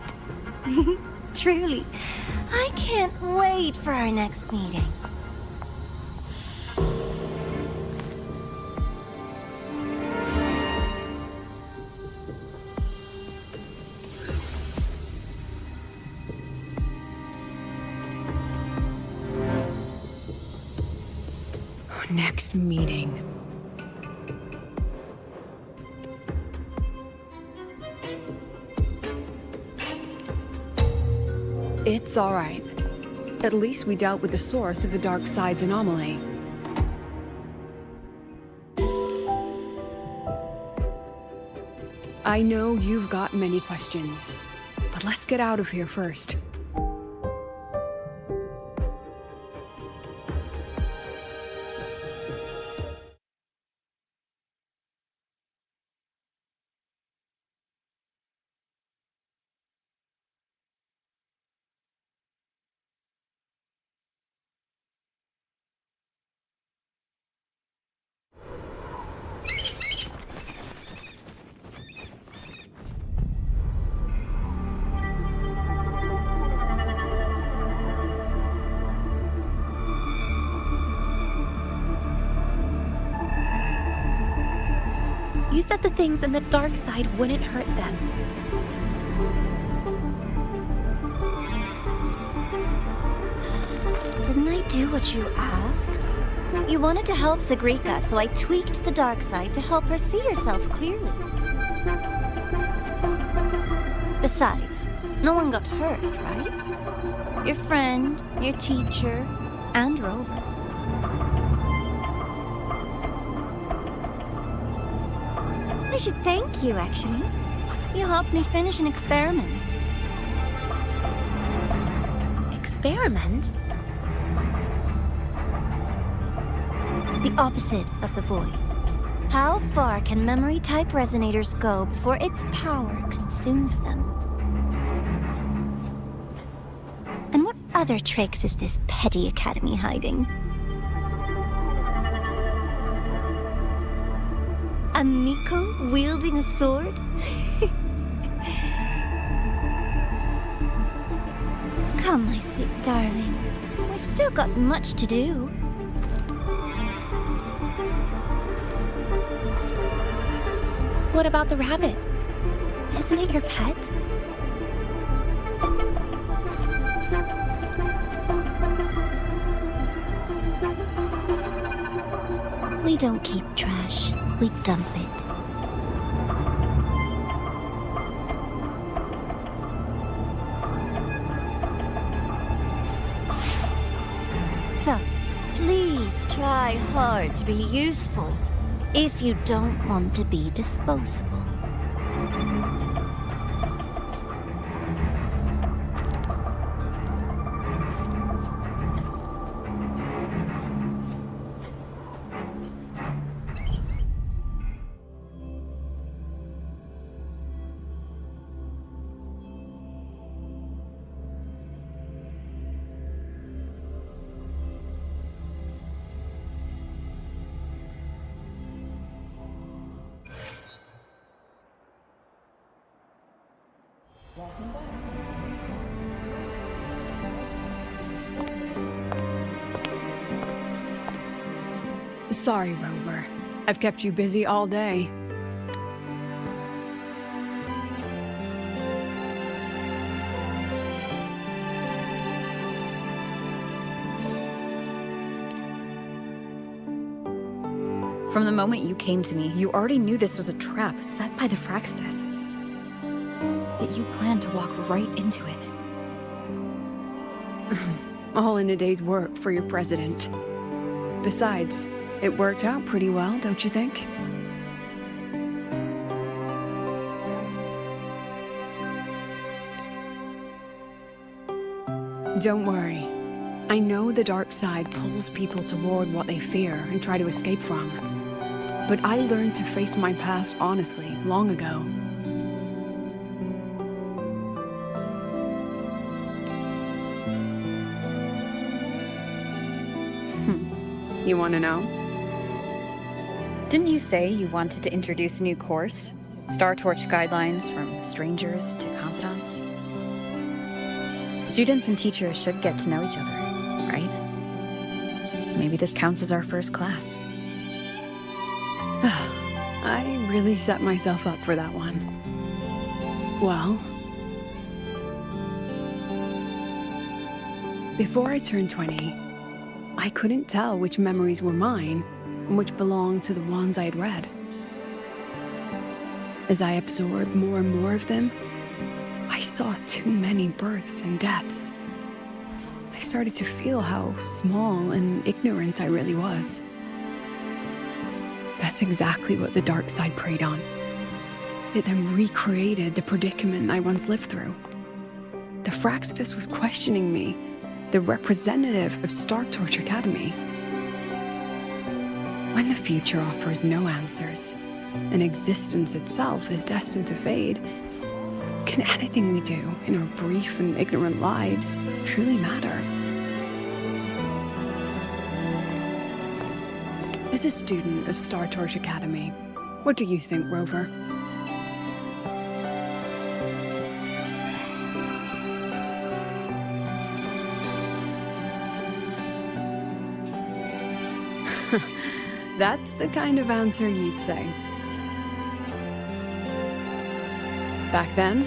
Truly, I can't wait for our next meeting. Next meeting. It's all right. At least we dealt with the source of the dark side's anomaly. I know you've got many questions, but let's get out of here first. You said the things in the dark side wouldn't hurt them. Didn't I do what you asked? You wanted to help Sagrika, so I tweaked the dark side to help her see herself clearly. Besides, no one got hurt, right? Your friend, your teacher, and Rover. I should thank you, actually. You helped me finish an experiment. Experiment? The opposite of the void. How far can memory-type resonators go before its power consumes them? And what other tricks is this petty academy hiding? A Miko wielding a sword? Come, my sweet darling. We've still got much to do. What about the rabbit? Isn't it your pet? We don't keep trash. We dump it. So, please try hard to be useful if you don't want to be disposable. Sorry, Rover. I've kept you busy all day. From the moment you came to me, you already knew this was a trap set by the Fraxness. Yet you planned to walk right into it. All in a day's work for your president. Besides, it worked out pretty well, don't you think? Don't worry. I know the dark side pulls people toward what they fear and try to escape from. But I learned to face my past honestly long ago. You want to know? Didn't you say you wanted to introduce a new course? Star Torch guidelines from strangers to confidants? Students and teachers should get to know each other, right? Maybe this counts as our first class. I really set myself up for that one. Well, before I turned 20, I couldn't tell which memories were mine and which belonged to the ones I had read. As I absorbed more and more of them, I saw too many births and deaths. I started to feel how small and ignorant I really was. That's exactly what the dark side preyed on. It then recreated the predicament I once lived through. The Fraxidus was questioning me, the representative of Star Torch Academy. When the future offers no answers, and existence itself is destined to fade, can anything we do in our brief and ignorant lives truly matter? As a student of Star Torch Academy, what do you think, Rover? That's the kind of answer you'd say. Back then,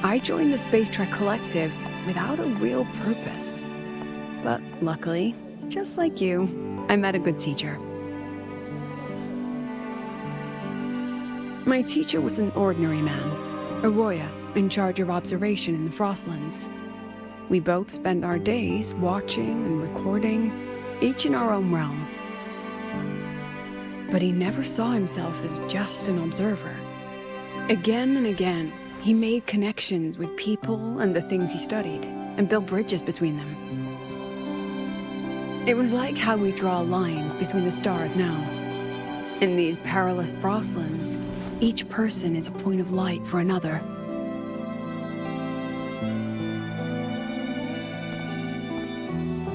I joined the Space Trek Collective without a real purpose. But luckily, just like you, I met a good teacher. My teacher was an ordinary man, a Roya in charge of observation in the Frostlands. We both spent our days watching and recording, each in our own realm. But he never saw himself as just an observer. Again and again, he made connections with people and the things he studied, and built bridges between them. It was like how we draw lines between the stars now. In these perilous Frostlands, each person is a point of light for another.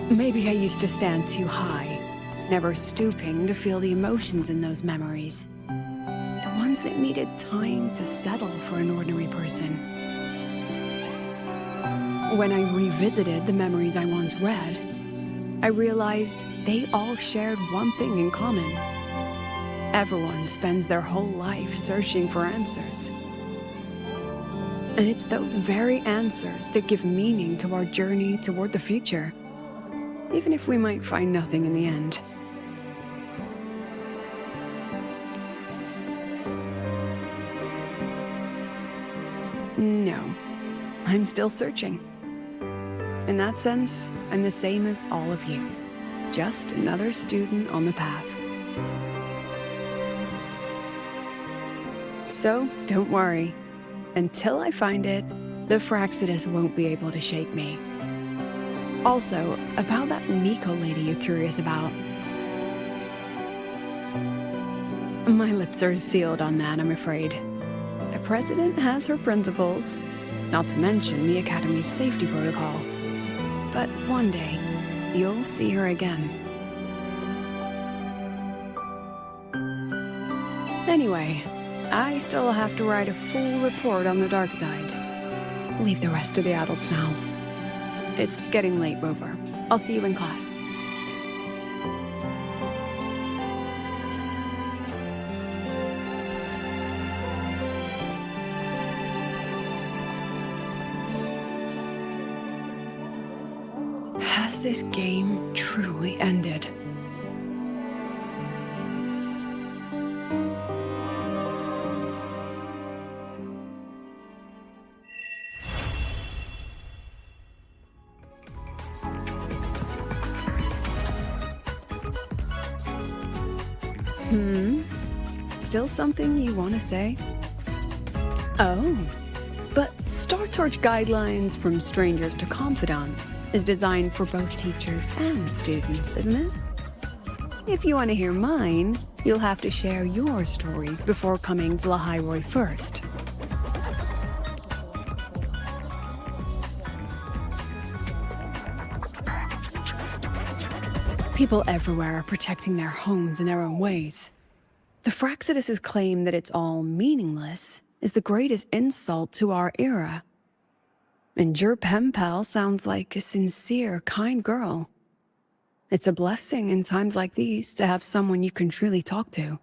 Maybe I used to stand too high, never stooping to feel the emotions in those memories. The ones that needed time to settle for an ordinary person. When I revisited the memories I once read, I realized they all shared one thing in common. Everyone spends their whole life searching for answers. And it's those very answers that give meaning to our journey toward the future, even if we might find nothing in the end. No, I'm still searching. In that sense, I'm the same as all of you, just another student on the path. So, don't worry. Until I find it, the Fraxidus won't be able to shake me. Also, about that Miko lady you're curious about. My lips are sealed on that, I'm afraid. The president has her principles, not to mention the Academy's safety protocol. But one day, you'll see her again. Anyway, I still have to write a full report on the dark side. Leave the rest to the adults now. It's getting late, Rover. I'll see you in class. Has this game truly ended? Still something you want to say? Oh, But StarTorch Guidelines from Strangers to Confidants is designed for both teachers and students, isn't it? If you want to hear mine, you'll have to share your stories before coming to lahai-roi first. People everywhere are protecting their homes in their own ways. The Fraxidus' claim that it's all meaningless is the greatest insult to our era. And your pen pal sounds like a sincere, kind girl. It's a blessing in times like these to have someone you can truly talk to.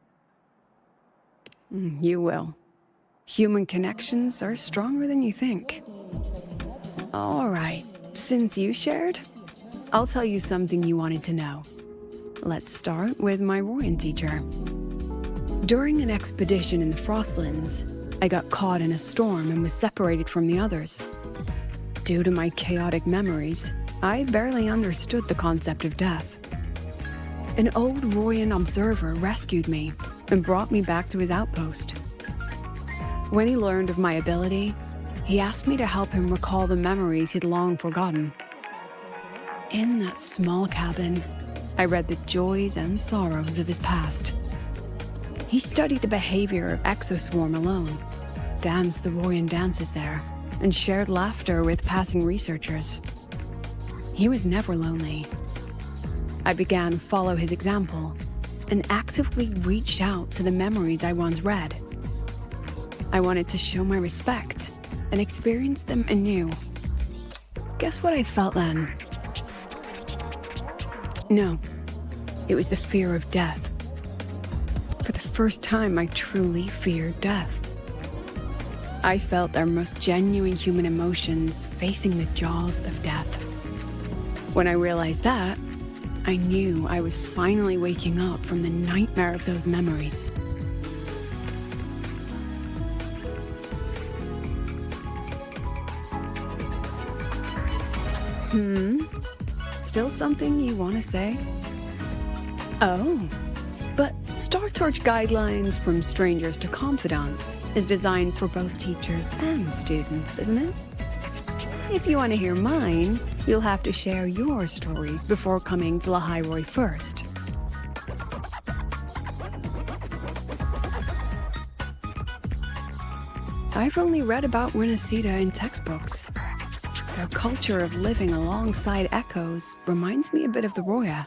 You will. Human connections are stronger than you think. All right, since you shared, I'll tell you something you wanted to know. Let's start with my Royan teacher. During an expedition in the Frostlands, I got caught in a storm and was separated from the others. Due to my chaotic memories, I barely understood the concept of death. An old Royan observer rescued me and brought me back to his outpost. When he learned of my ability, he asked me to help him recall the memories he'd long forgotten. In that small cabin, I read the joys and sorrows of his past. He studied the behavior of Exoswarm alone, danced the Royan dances there, and shared laughter with passing researchers. He was never lonely. I began to follow his example and actively reached out to the memories I once read. I wanted to show my respect and experience them anew. Guess what I felt then? No, it was the fear of death. For the first time, I truly feared death. I felt their most genuine human emotions facing the jaws of death. When I realized that, I knew I was finally waking up from the nightmare of those memories. Still something you want to say? Oh, but StarTorch Guidelines from Strangers to Confidants is designed for both teachers and students, isn't it? If you want to hear mine, you'll have to share your stories before coming to lahai-roi first. I've only read about Renacida in textbooks. Their culture of living alongside echoes reminds me a bit of the Roya.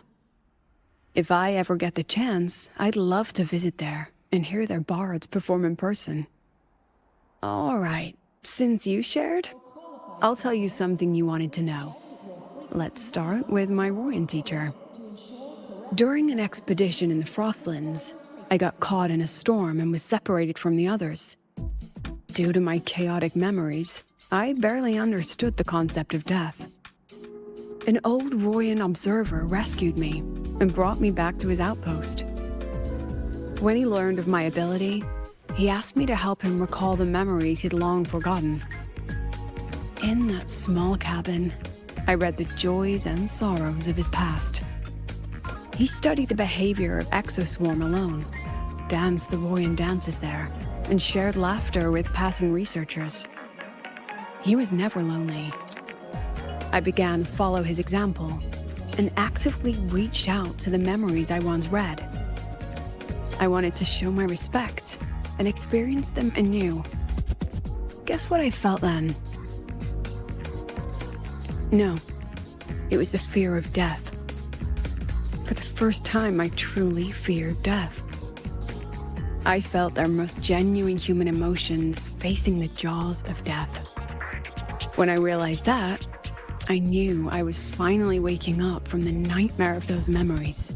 If I ever get the chance, I'd love to visit there and hear their bards perform in person. All right, since you shared, I'll tell you something you wanted to know. Let's start with my Royan teacher. During an expedition in the Frostlands, I got caught in a storm and was separated from the others. Due to my chaotic memories, I barely understood the concept of death. An old Royan observer rescued me and brought me back to his outpost. When he learned of my ability, he asked me to help him recall the memories he'd long forgotten. In that small cabin, I read the joys and sorrows of his past. He studied the behavior of Exoswarm alone, danced the Royan dances there, and shared laughter with passing researchers. He was never lonely. I began to follow his example and actively reached out to the memories I once read. I wanted to show my respect and experience them anew. Guess what I felt then? No, it was the fear of death. For the first time, I truly feared death. I felt their most genuine human emotions facing the jaws of death. When I realized that, I knew I was finally waking up from the nightmare of those memories.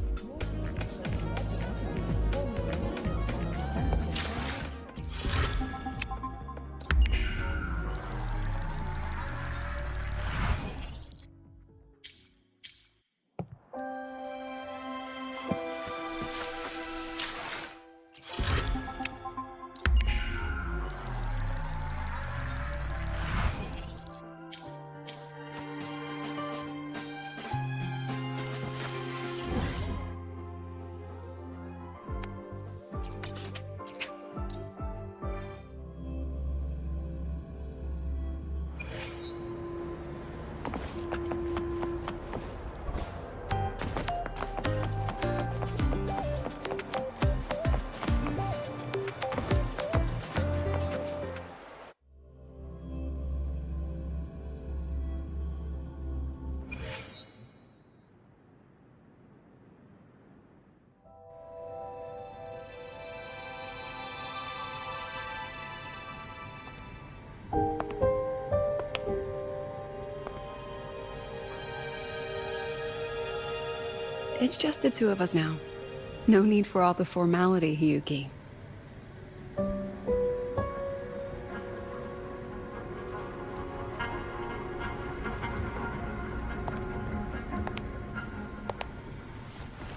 It's just the two of us now. No need for all the formality, Hiyuki.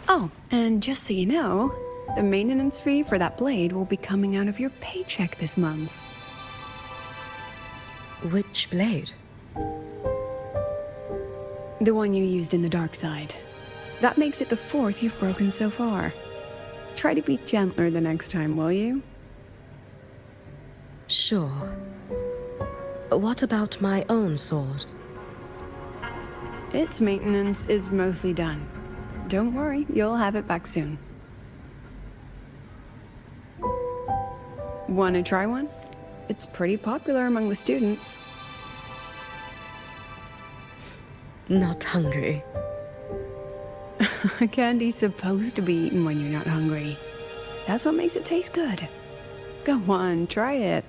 Oh, and just so you know, the maintenance fee for that blade will be coming out of your paycheck this month. Which blade? The one you used in the dark side. That makes it the 4th you've broken so far. Try to be gentler the next time, will you? Sure. What about my own sword? Its maintenance is mostly done. Don't worry, you'll have it back soon. Wanna try one? It's pretty popular among the students. Not hungry. Candy's supposed to be eaten when you're not hungry. That's what makes it taste good. Go on, try it.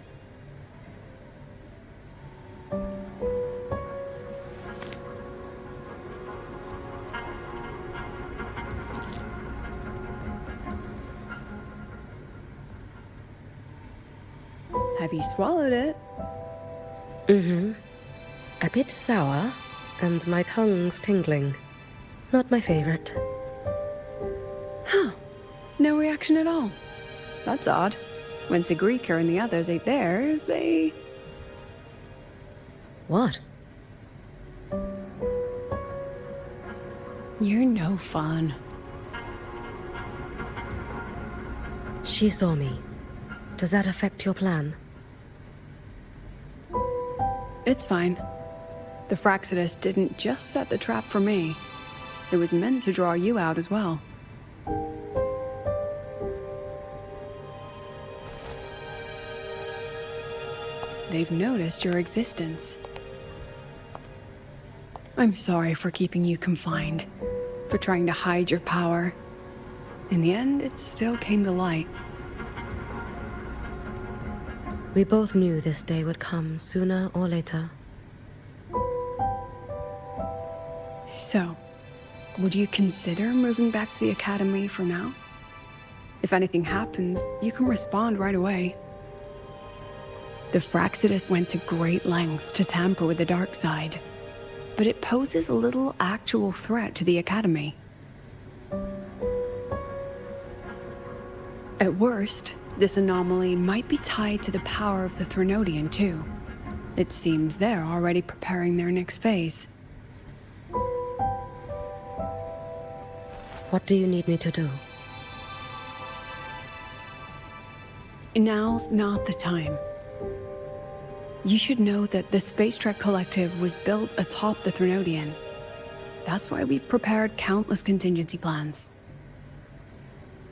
Have you swallowed it? Mm-hmm. A bit sour, and my tongue's tingling. Not my favorite. Huh. No reaction at all. That's odd. When Sigrika and the others ate theirs, they... What? You're no fun. She saw me. Does that affect your plan? It's fine. The Fraxidus didn't just set the trap for me. It was meant to draw you out as well. They've noticed your existence. I'm sorry for keeping you confined, for trying to hide your power. In the end, it still came to light. We both knew this day would come sooner or later. So, would you consider moving back to the academy for now? If anything happens, you can respond right away. The Fraxidus went to great lengths to tamper with the dark side, but it poses a little actual threat to the academy. At worst, this anomaly might be tied to the power of the Threnodian too. It seems they're already preparing their next phase. What do you need me to do? Now's not the time. You should know that the Space Trek Collective was built atop the Threnodian. That's why we've prepared countless contingency plans.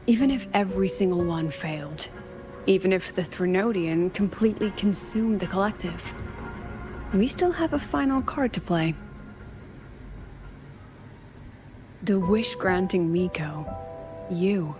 Even if every single one failed, even if the Threnodian completely consumed the Collective, we still have a final card to play. The wish-granting Miko, you.